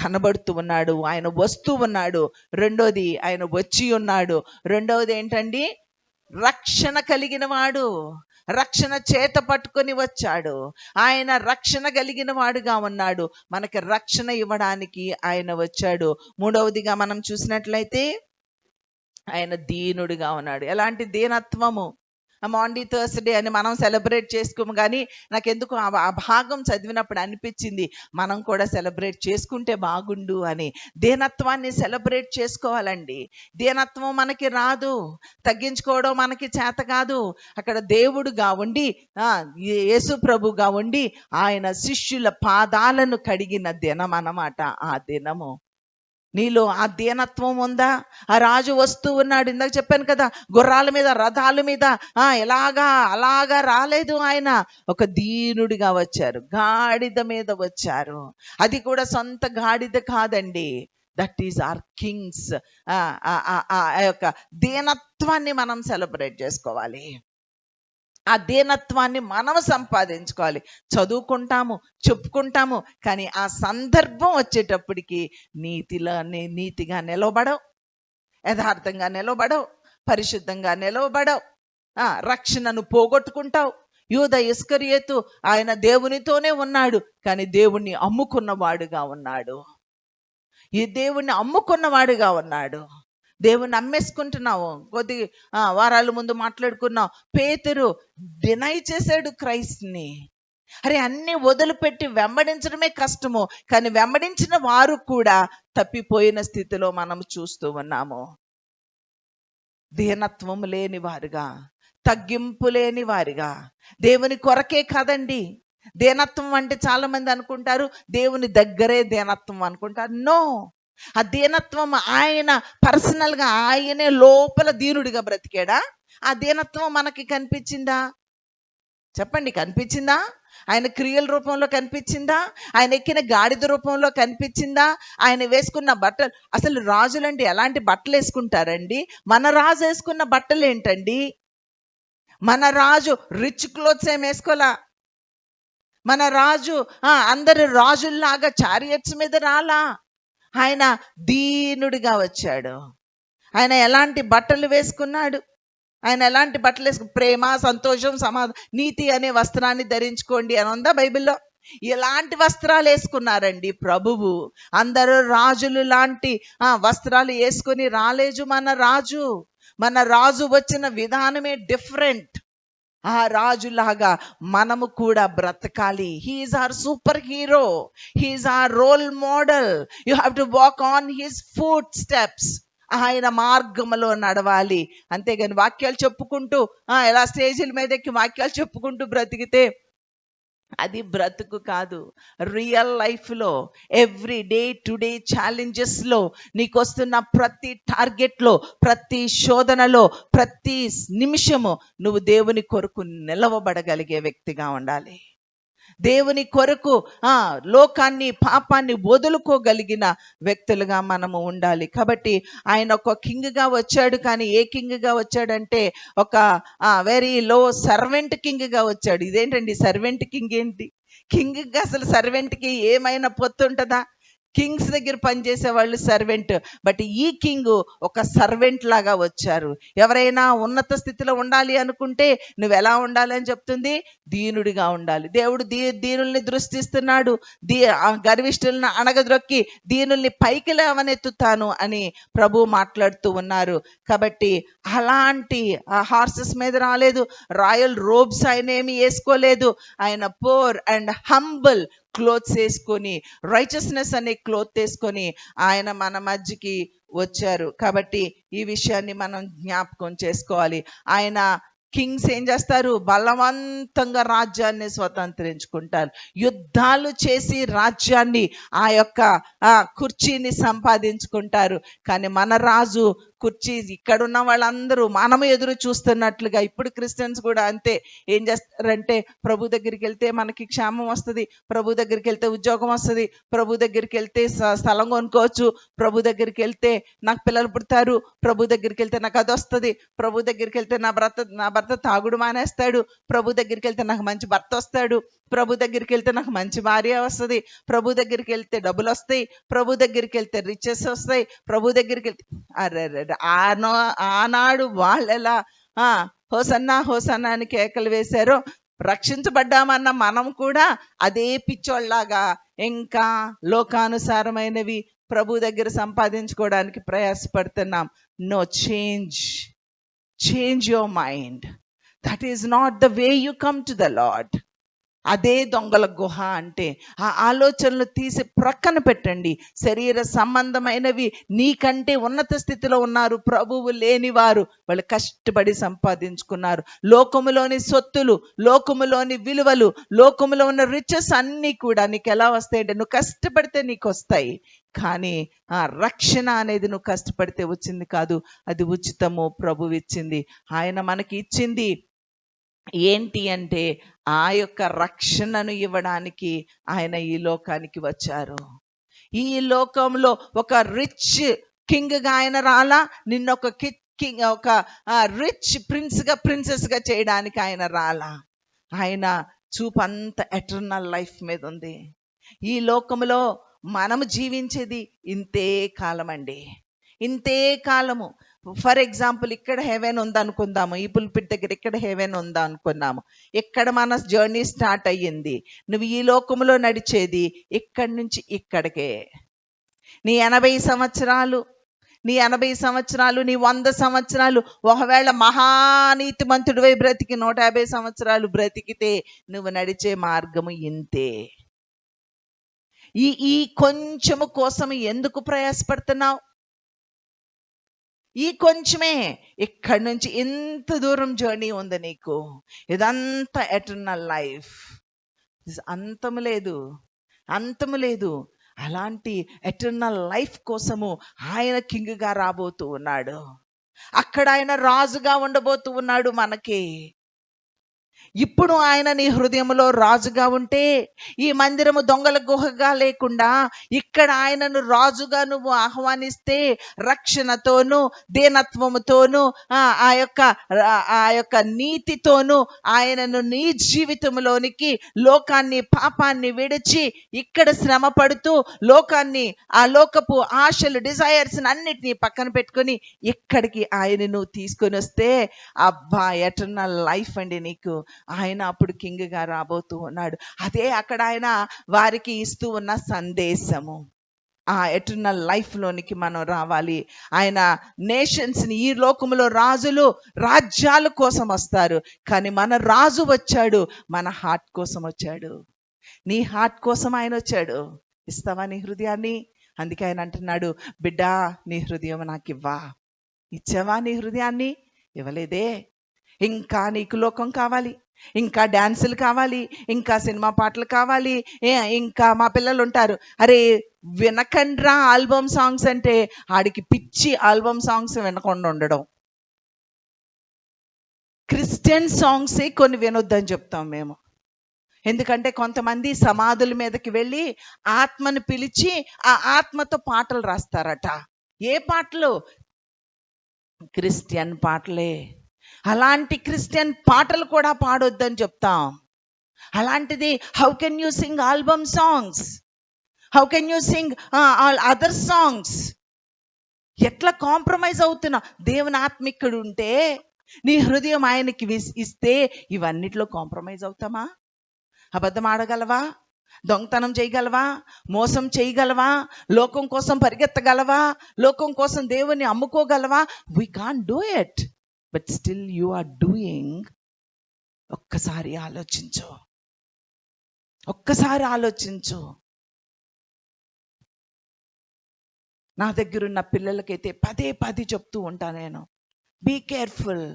కనబడుతూ ఉన్నాడు. ఆయన వస్తూ ఉన్నాడు. రెండోది ఆయన వచ్చి ఉన్నాడు. రెండవది ఏంటండి? రక్షణ కలిగిన వాడు. రక్షణ చేత పట్టుకొని వచ్చాడు. ఆయన రక్షణ కలిగిన వాడుగా ఉన్నాడు. మనకి రక్షణ ఇవ్వడానికి ఆయన వచ్చాడు. మూడవదిగా మనం చూసినట్లయితే ఆయన దీనుడిగా ఉన్నాడు. ఎలాంటి దీనత్వము? మాండీ థర్స్డే అని మనం సెలబ్రేట్ చేసుకోము. కానీ నాకెందుకు ఆ భాగం చదివినప్పుడు అనిపించింది, మనం కూడా సెలబ్రేట్ చేసుకుంటే బాగుండు అని. దీనత్వాన్ని సెలబ్రేట్ చేసుకోవాలండి. దీనత్వం మనకి రాదు, తగ్గించుకోవడం మనకి చేత కాదు. అక్కడ దేవుడుగా ఉండి, యేసు ప్రభుగా ఉండి ఆయన శిష్యుల పాదాలను కడిగిన దినం అన్నమాట ఆ దినము. నీలో ఆ దీనత్వం ఉందా? ఆ రాజు వస్తూ ఉన్నాడు, ఇందాక చెప్పాను కదా, గుర్రాల మీద, రథాల మీద, అలాగా రాలేదు ఆయన. ఒక దీనుడిగా వచ్చారు, గాడిద మీద వచ్చారు. అది కూడా సొంత గాడిద కాదండి. That is our Kings. ఆ యొక్క దీనత్వాన్ని మనం సెలబ్రేట్ చేసుకోవాలి. ఆ దీనత్వాన్ని మనం సంపాదించుకోవాలి. చదువుకుంటాము, చెప్పుకుంటాము, కానీ ఆ సందర్భం వచ్చేటప్పటికి నీతిగా నిలవబడవు, యథార్థంగా నిలవబడవు, పరిశుద్ధంగా నిలవబడవు. రక్షణను పోగొట్టుకుంటావు. యూదా ఇస్కరియోతు ఆయన దేవునితోనే ఉన్నాడు, కానీ దేవుణ్ణి అమ్ముకున్నవాడుగా ఉన్నాడు. ఈ దేవుణ్ణి అమ్ముకున్నవాడుగా ఉన్నాడు. దేవుణ్ణి అమ్మేసుకుంటున్నావు. కొద్ది వారాల ముందు మాట్లాడుకున్నాం, పేతురు డినై చేశాడు క్రైస్ట్ని. అరే, అన్ని వదిలిపెట్టి వెంబడించడమే కష్టము, కానీ వెంబడించిన వారు కూడా తప్పిపోయిన స్థితిలో మనం చూస్తూ ఉన్నాము. దీనత్వం లేని వారుగా, తగ్గింపు లేని వారిగా, దేవుని కొరకే కాదండి దీనత్వం అంటే. చాలా మంది అనుకుంటారు దేవుని దగ్గరే దీనత్వం అనుకుంటారు. నో, ఆ దీనత్వం ఆయన పర్సనల్గా ఆయనే లోపల దీనుడిగా బ్రతికాడా? ఆ దీనత్వం మనకి కనిపించిందా? చెప్పండి, కనిపించిందా? ఆయన క్రియల రూపంలో కనిపించిందా? ఆయన ఎక్కిన గాడిద రూపంలో కనిపించిందా? ఆయన వేసుకున్న బట్టలు, అసలు రాజులంటే ఎలాంటి బట్టలు వేసుకుంటారండి? మన రాజు వేసుకున్న బట్టలు ఏంటండి? మన రాజు రిచ్ క్లోత్స్ ఏం వేసుకోలా. మన రాజు అందరి రాజుల్లాగా చారియట్స్ మీద రాలా. ఆయన దీనుడిగా వచ్చాడు. ఆయన ఎలాంటి బట్టలు వేసుకున్నాడు? ఆయన ఎలాంటి బట్టలు ప్రేమ, సంతోషం, సమాధానం, నీతి అనే వస్త్రాన్ని ధరించుకోండి అని ఉందా బైబిల్లో? ఎలాంటి వస్త్రాలు వేసుకున్నారండి ప్రభువు? అందరూ రాజులు లాంటి వస్త్రాలు వేసుకొని రాలేదు మన రాజు వచ్చిన విధానమే డిఫరెంట్. ఆ రాజులాగా మనము కూడా బ్రతకాలి. He's our superhero, he's our role model. You have to walk on his footsteps. ఆయన మార్గంలో నడవాలి. అంతేగాని వాక్యాలు చెప్పుకుంటూ ఎలా స్టేజీల మీద ఎక్కి వాక్యాలు చెప్పుకుంటూ బ్రతికితే అది బ్రతుకు కాదు. రియల్ లైఫ్లో ఎవ్రీ డే టుడే ఛాలెంజెస్లో నీకు వస్తున్న ప్రతి టార్గెట్లో, ప్రతి శోధనలో, ప్రతి నిమిషము నువ్వు దేవుని కొరకు నిలవబడగలిగే వ్యక్తిగా ఉండాలి. దేవుని కొరకు లోకాన్ని, పాపాన్ని వదులుకోగలిగిన వ్యక్తులుగా మనము ఉండాలి. కాబట్టి ఆయన ఒక కింగ్గా వచ్చాడు. కానీ ఏ కింగ్గా వచ్చాడంటే ఒక వెరీ లో సర్వెంట్ కింగ్గా వచ్చాడు. ఇదేంటండి సర్వెంట్ కింగ్ ఏంటి? కింగ్గా అసలు సర్వెంట్కి ఏమైనా పొత్తు ఉంటుందా? కింగ్స్ దగ్గర పనిచేసే వాళ్ళు సర్వెంట్, బట్ ఈ కింగ్ ఒక సర్వెంట్ లాగా వచ్చారు. ఎవరైనా ఉన్నత స్థితిలో ఉండాలి అనుకుంటే నువ్వు ఎలా ఉండాలి అని చెప్తుంది? దీనుడిగా ఉండాలి. దేవుడు దీనుల్ని దృష్టిస్తున్నాడు. గర్విష్ఠులను అణగద్రొక్కి దీనుల్ని పైకి లేవనెత్తుతాను అని ప్రభు మాట్లాడుతూ ఉన్నారు. కాబట్టి అలాంటి హార్సెస్ మీద రాలేదు, రాయల్ రోబ్స్ ఆయన ఏమి వేసుకోలేదు. ఆయన పోర్ అండ్ హంబుల్ క్లోత్స్ వేసుకొని, రైచస్నెస్ అనే క్లోత్ వేసుకొని ఆయన మన మధ్యకి వచ్చారు. కాబట్టి ఈ విషయాన్ని మనం జ్ఞాపకం చేసుకోవాలి. ఆయన కింగ్స్ ఏం చేస్తారు? బలవంతంగా రాజ్యాన్ని స్వతంత్రించుకుంటారు, యుద్ధాలు చేసి రాజ్యాన్ని, ఆ యొక్క కుర్చీని సంపాదించుకుంటారు. కానీ మన రాజు కుర్చీ ఇక్కడున్న వాళ్ళందరూ మనము ఎదురు చూస్తున్నట్లుగా, ఇప్పుడు క్రిస్టియన్స్ కూడా అంతే. ఏం చేస్తారంటే ప్రభు దగ్గరికి వెళ్తే మనకి క్షేమం వస్తుంది, ప్రభు దగ్గరికి వెళ్తే ఉద్యోగం వస్తుంది, ప్రభు దగ్గరికి వెళ్తే స్థలం కొనుక్కోవచ్చు, ప్రభు దగ్గరికి వెళ్తే నాకు పిల్లలు పుడతారు, ప్రభు దగ్గరికి వెళ్తే నాకు అది వస్తుంది, ప్రభు దగ్గరికి వెళ్తే నా భర్త తాగుడు మానేస్తాడు, ప్రభు దగ్గరికి వెళ్తే నాకు మంచి భర్త వస్తాడు, ప్రభు దగ్గరికి వెళ్తే నాకు మంచి భార్య వస్తుంది, ప్రభు దగ్గరికి వెళ్తే డబ్బులు వస్తాయి, ప్రభు దగ్గరికి వెళ్తే రిచెస్ వస్తాయి, ప్రభు దగ్గరికి వెళ్తే అరే ఆనాడు వాళ్ళెలా హోసన్నా హోసన్నా అని కేకలు వేశారో, రక్షించబడ్డామన్న మనం కూడా అదే పిచ్చోళ్ళలాగా ఇంకా లోకానుసారమైనవి ప్రభు దగ్గర సంపాదించుకోవడానికి ప్రయాసపడుతున్నాం. No, change your mind. That is not the way you come to the Lord. అదే దొంగల గుహ అంటే. ఆ ఆలోచనలు తీసి ప్రక్కన పెట్టండి. శరీర సంబంధమైనవి నీకంటే ఉన్నత స్థితిలో ఉన్నారు, ప్రభువు లేనివారు. వాళ్ళు కష్టపడి సంపాదించుకున్నారు. లోకములోని సొత్తులు, లోకములోని విలువలు, లోకములో ఉన్న రిచెస్ అన్నీ కూడా నీకు ఎలా వస్తాయంటే నువ్వు కష్టపడితే నీకు వస్తాయి. కానీ ఆ రక్షణ అనేది నువ్వు కష్టపడితే వచ్చింది కాదు, అది ఉచితము, ప్రభువు ఇచ్చింది. ఆయన మనకి ఇచ్చింది ఏంటి అంటే ఆ యొక్క రక్షణను ఇవ్వడానికి ఆయన ఈ లోకానికి వచ్చారు. ఈ లోకంలో ఒక రిచ్ కింగ్ గా ఆయన రాలా, నిన్నొక కింగ్, ఒక రిచ్ ప్రిన్సెస్ గా చేయడానికి ఆయన రాలా. ఆయన చూపు అంత ఎటర్నల్ లైఫ్ మీద ఉంది. ఈ లోకంలో మనము జీవించేది ఇంతే కాలం అండి, ఇంతే కాలము. ఫర్ ఎగ్జాంపుల్, ఇక్కడ హెవెన్ ఉందనుకుందాము, ఈ పుల్పిట్ దగ్గర ఇక్కడ హెవెన్ ఉందా అనుకున్నాము. ఇక్కడ మన జర్నీ స్టార్ట్ అయ్యింది. నువ్వు ఈ లోకంలో నడిచేది ఇక్కడి నుంచి ఇక్కడికే. నీ 80 సంవత్సరాలు, నీ 80 సంవత్సరాలు, నీ 100 సంవత్సరాలు, ఒకవేళ మహానీతిమంతుడివై బ్రతికి 150 సంవత్సరాలు బ్రతికితే నువ్వు నడిచే మార్గము ఇంతే. ఈ కొంచెము కోసం ఎందుకు ప్రయాసపడుతున్నావు? ఈ కొంచెమే, ఇక్కడి నుంచి ఎంత దూరం జర్నీ ఉంది నీకు. ఇదంతా ఎటర్నల్ లైఫ్, అంతము లేదు, అంతము లేదు. అలాంటి ఎటర్నల్ లైఫ్ కోసము ఆయన కింగ్ గా రాబోతూ ఉన్నాడు. అక్కడ ఆయన రాజుగా ఉండబోతూ ఉన్నాడు మనకి. ఇప్పుడు ఆయన నీ హృదయంలో రాజుగా ఉంటే, ఈ మందిరము దొంగల గుహగా లేకుండా ఇక్కడ ఆయనను రాజుగా నువ్వు ఆహ్వానిస్తే, రక్షణతోనూ దీనత్వముతోనూ ఆ యొక్క నీతితోనూ ఆయనను నీ జీవితంలోనికి, లోకాన్ని పాపాన్ని విడిచి ఇక్కడ శ్రమ పడుతూ లోకాన్ని, ఆ లోకపు ఆశలు, డిజైర్స్ అన్నిటినీ పక్కన పెట్టుకొని ఇక్కడికి ఆయన నువ్వు తీసుకొని వస్తే, అబ్బా ఎటర్నల్ లైఫ్ అండి నీకు. ఆయన అప్పుడు కింగ్ గా రాబోతూ ఉన్నాడు. అదే అక్కడ ఆయన వారికి ఇస్తూ ఉన్న సందేశము. ఆ ఎటర్నల్ లైఫ్ లోనికి మనం రావాలి. ఆయన నేషన్స్ ని, ఈ లోకంలో రాజులు రాజ్యాల కోసం వస్తారు, కానీ మన రాజు వచ్చాడు మన హార్ట్ కోసం వచ్చాడు. నీ హార్ట్ కోసం ఆయన వచ్చాడు. ఇస్తావా నీ హృదయాన్ని? అందుకే ఆయన అంటున్నాడు, బిడ్డా నీ హృదయం నాకు ఇవ్వా. ఇచ్చావా నీ హృదయాన్ని? ఇవ్వలేదే. ఇంకా నీకు లోకం కావాలి, ఇంకా డాన్సులు కావాలి, ఇంకా సినిమా పాటలు కావాలి. ఇంకా మా పిల్లలు ఉంటారు, అరే వినకండ్రా ఆల్బమ్ సాంగ్స్ అంటే, ఆడికి పిచ్చి ఆల్బమ్ సాంగ్స్ వినకుండా ఉండడం. క్రిస్టియన్ సాంగ్సే కొన్ని వినొద్దని చెప్తాం మేము. ఎందుకంటే కొంతమంది సమాధుల మీదకి వెళ్ళి ఆత్మను పిలిచి ఆ ఆత్మతో పాటలు రాస్తారట. ఏ పాటలు? క్రిస్టియన్ పాటలే. అలాంటి క్రిస్టియన్ పాటలు కూడా పాడొద్దని చెప్తాం. అలాంటిది how can you sing album songs? How can you sing all other songs? ఎట్లా కాంప్రమైజ్ అవుతున్నా? దేవుని ఆత్మ ఇక్కడ ఉంటే, నీ హృదయం ఆయనకి ఇస్తే ఇవన్నిట్లో కాంప్రమైజ్ అవుతామా? అబద్ధం ఆడగలవా? దొంగతనం చేయగలవా? మోసం చేయగలవా? లోకం కోసం పరిగెత్తగలవా? లోకం కోసం దేవుని అమ్ముకోగలవా? We can't do it, but still you are doing. ఒక్కసారి ఆలోచించు, ఒక్కసారి ఆలోచించు. నా దగ్గరున్న పిల్లలకైతే పదే చెప్తూ ఉంటా నేను, బీ కేర్ఫుల్.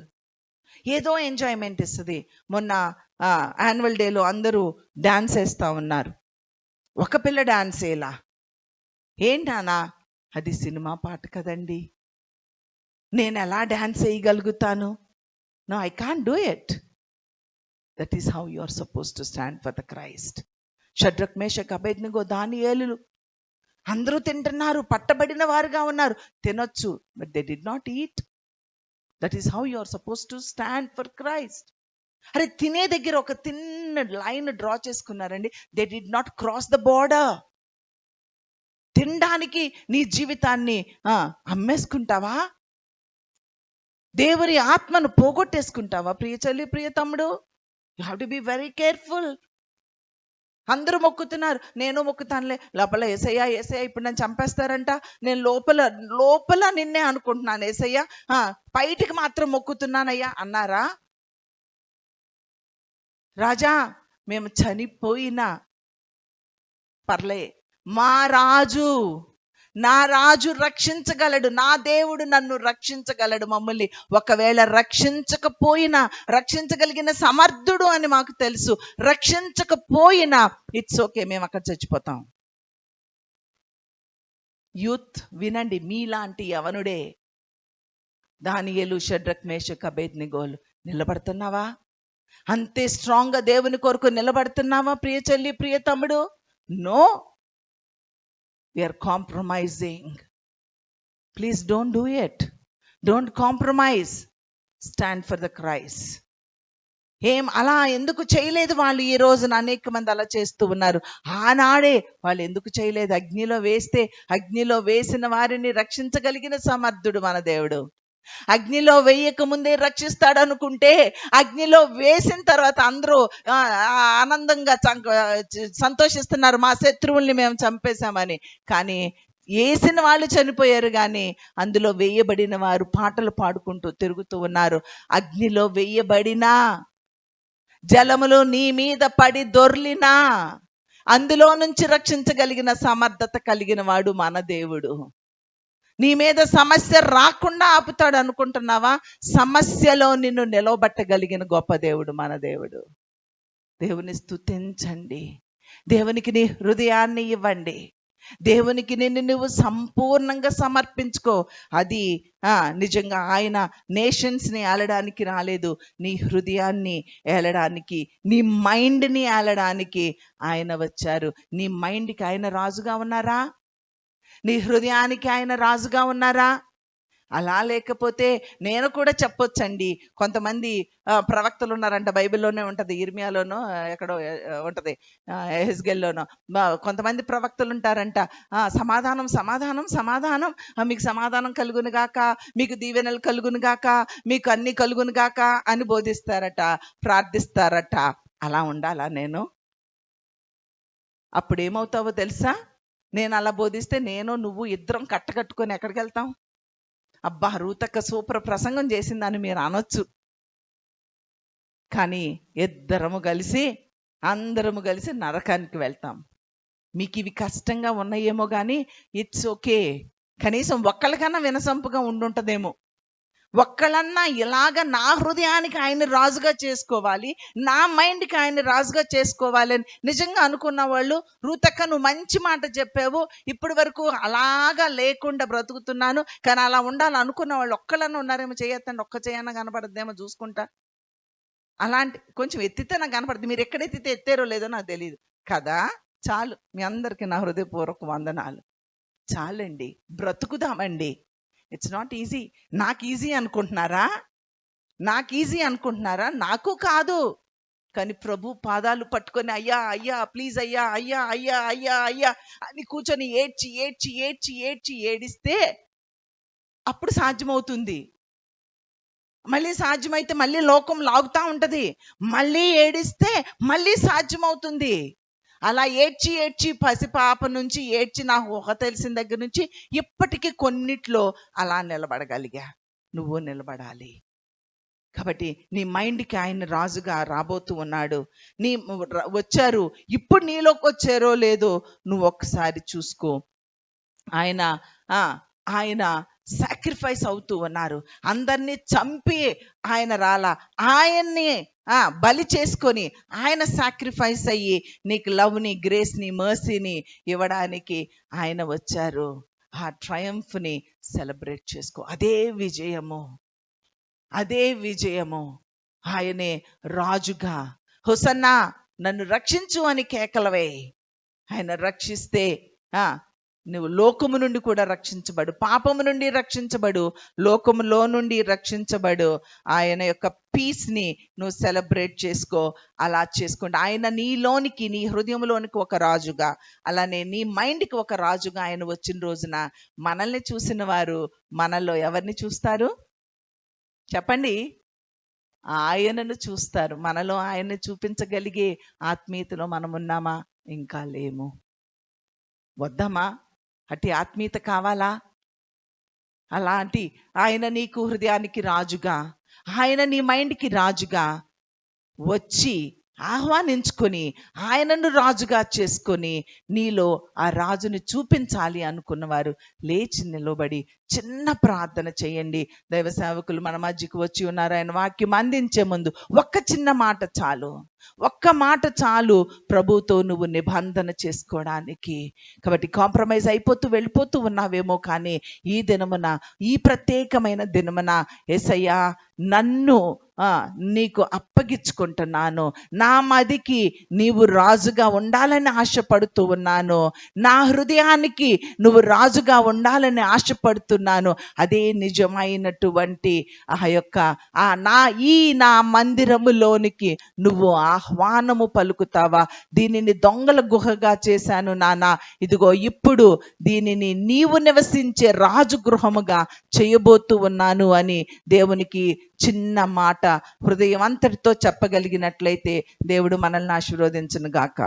ఏదో ఎంజాయ్మెంట్ ఇస్తుంది. మొన్న యాన్యువల్ డేలో అందరూ డాన్స్ వేస్తూ ఉన్నారు. ఒక పిల్ల డాన్స్ వేలా. ఏంటన్నా? అది సినిమా పాట కదండి, నేను ఎలా డాన్స్ వేయగలుగుతాను? No, I can't do it. That is how you are suppose to stand for the Christ. Shadrach, Meshach, Abednego, దానియేలు అందరూ తింటున్నారు, పట్టబడిన వారుగా ఉన్నారు. తినొచ్చు, but they did not eat. That is how you are suppose to stand for Christ. అరే తినే దగ్గర ఒక తిన్న లైన్ డ్రా చేసుకున్నారండి. They did not cross the border. తినడానికి నీ జీవితాన్ని అమ్మేసుకుంటావా? దేవుని ఆత్మను పోగొట్టేసుకుంటావా? ప్రియ చెల్లి, ప్రియ తమ్ముడు, you have to be very careful. అందరూ మొక్కుతున్నారు, నేను మొక్కుతానులే. లోపల యేసయ్య యేసయ్య ఇప్పుడు నన్ను చంపేస్తారంట, నేను లోపల నిన్నే అనుకుంటున్నాను యేసయ్య, బయటికి మాత్రం మొక్కుతున్నానయ్యా అన్నారా? రాజా, మేము చనిపోయినా పర్లే, మా రాజు, నా రాజు రక్షించగలడు, నా దేవుడు నన్ను రక్షించగలడు మమ్మల్ని. ఒకవేళ రక్షించకపోయినా, రక్షించగలిగిన సమర్థుడు అని మాకు తెలుసు, రక్షించకపోయినా ఇట్స్ ఓకే, మేము అక్కడ చచ్చిపోతాం. యూత్ వినండి, మీలాంటి యవనుడే దానియేలు, షడ్రక్, మేషక్, అబేద్నెగోలు నిలబడుతున్నావా? అంతే స్ట్రాంగ్ గా దేవుని కొరకు నిలబడుతున్నావా ప్రియ చెల్లి, ప్రియ తమ్ముడు? No, we are compromising. Please don't do it. Don't compromise. Stand for the Christ. అలా ఎందుకు చేయలేదు వాళ్ళు? ఈ రోజున అనేక మంది అలా చేస్తూ ఉన్నారు. ఆనాడే వాళ్ళు ఎందుకు చేయలేదు? అగ్నిలో వేస్తే అగ్నిలో వేసిన వారిని రక్షించగలిగిన సమర్థుడు మన దేవుడు. అగ్నిలో వేయక ముందే రక్షిస్తాడు అనుకుంటే, అగ్నిలో వేసిన తర్వాత అందరూ ఆనందంగా సంతోషిస్తున్నారు, మా శత్రువుల్ని మేము చంపేశామని. కానీ వేసిన వాళ్ళు చనిపోయారు, కానీ అందులో వేయబడిన వారు పాటలు పాడుకుంటూ తిరుగుతూ ఉన్నారు. అగ్నిలో వేయబడినా, జలములు నీ మీద పడి దొర్లినా, అందులో నుంచి రక్షించగలిగిన సమర్థత కలిగిన వాడు మన దేవుడు. నీ మీద సమస్య రాకుండా ఆపుతాడు అనుకుంటున్నావా? సమస్యలో నిన్ను నిలవబట్టగలిగిన గొప్ప దేవుడు మన దేవుడు. దేవుని స్తుతించండి, దేవునికి నీ హృదయాన్ని ఇవ్వండి, దేవునికి నిన్ను నువ్వు సంపూర్ణంగా సమర్పించుకో. అది నిజంగా ఆయన నేషన్స్ని ఏలడానికి రాలేదు, నీ హృదయాన్ని ఏలడానికి, నీ మైండ్ని ఏలడానికి ఆయన వచ్చారు. నీ మైండ్కి ఆయన రాజుగా ఉన్నారా? నీ హృదయానికి ఆయన రాజుగా ఉన్నారా? అలా లేకపోతే నేను కూడా చెప్పొచ్చండి, కొంతమంది ప్రవక్తలు ఉన్నారంట, బైబిల్లోనే ఉంటుంది, ఇర్మియాలోనో ఎక్కడో ఉంటుంది, ఎహెజ్కేల్లోనో కొంతమంది ప్రవక్తలు ఉంటారంట. సమాధానం సమాధానం సమాధానం, మీకు సమాధానం కలుగును గాక, మీకు దీవెనలు కలుగును గాక, మీకు అన్ని కలుగును గాక అని బోధిస్తారట, ప్రార్థిస్తారట. అలా ఉండాలా నేను? అప్పుడు ఏమవుతావో తెలుసా? నేను అలా బోధిస్తే నేను నువ్వు ఇద్దరం కట్టకట్టుకొని ఎక్కడికి వెళ్తాం? అబ్బా, రూతక్క సూపర్ ప్రసంగం చేసిందని మీరు అనొచ్చు, కానీ అందరము కలిసి నరకానికి వెళ్తాం. మీకు ఇవి కష్టంగా ఉన్నాయేమో కానీ ఇట్స్ ఓకే, కనీసం ఒక్కళ్ళకన్నా వినసొంపుగా ఉండుంటదేమో. ఒక్కళ్ళన్నా ఇలాగ నా హృదయానికి ఆయన రాజుగా చేసుకోవాలి, నా మైండ్కి ఆయన రాజుగా చేసుకోవాలి అని నిజంగా అనుకున్న వాళ్ళు, రూతక్క నువ్వు మంచి మాట చెప్పావు, ఇప్పటి వరకు అలాగా లేకుండా బ్రతుకుతున్నాను, కానీ అలా ఉండాలి అనుకున్న వాళ్ళు ఒక్కళ్ళన్నా ఉన్నారేమో? చేయొద్దండి, ఒక్క చేయన్నా కనపడద్దేమో చూసుకుంటా. అలాంటి కొంచెం ఎత్తితే నాకు కనపడుతుంది, మీరు ఎక్కడ ఎత్తారో లేదో నాకు తెలియదు కదా. చాలు, మీ అందరికీ నా హృదయపూర్వక వందనాలు. చాలండి, బ్రతుకుదామండి. It's not easy. నాకు ఈజీ అనుకుంటున్నారా? నాకు కాదు. కానీ ప్రభు పాదాలు పట్టుకొని అయ్యా అయ్యా ప్లీజ్ అయ్యా అయ్యా అయ్యా అయ్యా అయ్యా అని కూర్చొని ఏడ్చి ఏడ్చి ఏడ్చి ఏడ్చి ఏడిస్తే అప్పుడు సాధ్యమవుతుంది. మళ్ళీ సాధ్యమైతే మళ్ళీ లోకం లాగుతూ ఉంటుంది, మళ్ళీ ఏడిస్తే మళ్ళీ సాధ్యమవుతుంది. అలా ఏడ్చి ఏడ్చి పసిపాప నుంచి ఏడ్చి నాకు ఊహ తెలిసిన దగ్గర నుంచి ఇప్పటికీ కొన్నిట్లో అలా నిలబడగలిగా. నువ్వు నిలబడాలి. కాబట్టి నీ మైండ్కి ఆయన రాజుగా రాబోతూ ఉన్నాడు. వచ్చారు, ఇప్పుడు నీలోకి వచ్చారో లేదో నువ్వు ఒక్కసారి చూసుకో. ఆయన సాక్రిఫైస్ అవుతూ ఉన్నారు. అందరినీ చంపి ఆయన రాలా, ఆయన్ని బలి చేసుకొని ఆయన సాక్రిఫైస్ అయ్యి నీకు లవ్ని, గ్రేస్ని, మర్సీని ఇవ్వడానికి ఆయన వచ్చారు. ఆ ట్రయంఫ్ని సెలబ్రేట్ చేసుకో. అదే విజయము. ఆయనే రాజుగా, హోసన్నా నన్ను రక్షించు అని కేకలవే. ఆయన రక్షిస్తే నువ్వు లోకము నుండి కూడా రక్షించబడు, పాపము నుండి రక్షించబడు, లోకములో నుండి రక్షించబడు. ఆయన యొక్క పీస్ని నువ్వు సెలబ్రేట్ చేసుకో. అలా చేసుకోండి. ఆయన నీలోనికి, నీ హృదయంలోనికి ఒక రాజుగా, అలానే నీ మైండ్కి ఒక రాజుగా ఆయన వచ్చిన రోజున మనల్ని చూసిన వారు మనలో ఎవరిని చూస్తారు చెప్పండి? ఆయనను చూస్తారు. మనలో ఆయన్ని చూపించగలిగే ఆత్మీయతలో మనం ఉన్నామా? ఇంకా లేము. వద్దామా? అట్టి ఆత్మీయత కావాలా? అలాంటి ఆయన నీకు హృదయానికి రాజుగా, ఆయన నీ మైండ్కి రాజుగా వచ్చి ఆహ్వానించుకొని ఆయనను రాజుగా చేసుకొని నీలో ఆ రాజుని చూపించాలి అనుకున్నవారు లేచి నిలబడి చిన్న ప్రార్థన చేయండి. దైవ సేవకులు మన మధ్యకు వచ్చి ఉన్నారు. ఆయన వాక్యం అందించే ముందు ఒక్క చిన్న మాట చాలు, ఒక్క మాట చాలు ప్రభుతో నువ్వు నిబంధన చేసుకోవడానికి. కాబట్టి కాంప్రమైజ్ అయిపోతూ వెళ్ళిపోతూ ఉన్నావేమో, కానీ ఈ దినమున, ఈ ప్రత్యేకమైన దినమున యేసయ్యా నన్ను నీకు అప్పగించుకుంటున్నాను. నా మదికి నీవు రాజుగా ఉండాలని ఆశపడుతూ ఉన్నాను. నా హృదయానికి నువ్వు రాజుగా ఉండాలని ఆశపడుతున్నాను. అదే నిజమైనటువంటి ఆ యొక్క నా మందిరములోనికి నువ్వు ఆహ్వానము పలుకుతావా? దీనిని దొంగల గుహగా చేశాను నాన్న, ఇదిగో ఇప్పుడు దీనిని నీవు నివసించే రాజు గృహముగా చేయబోతూ ఉన్నాను అని దేవునికి చిన్న మాట హృదయం అంతటితో చెప్పగలిగినట్లయితే దేవుడు మనల్ని ఆశీర్వదించును గాక.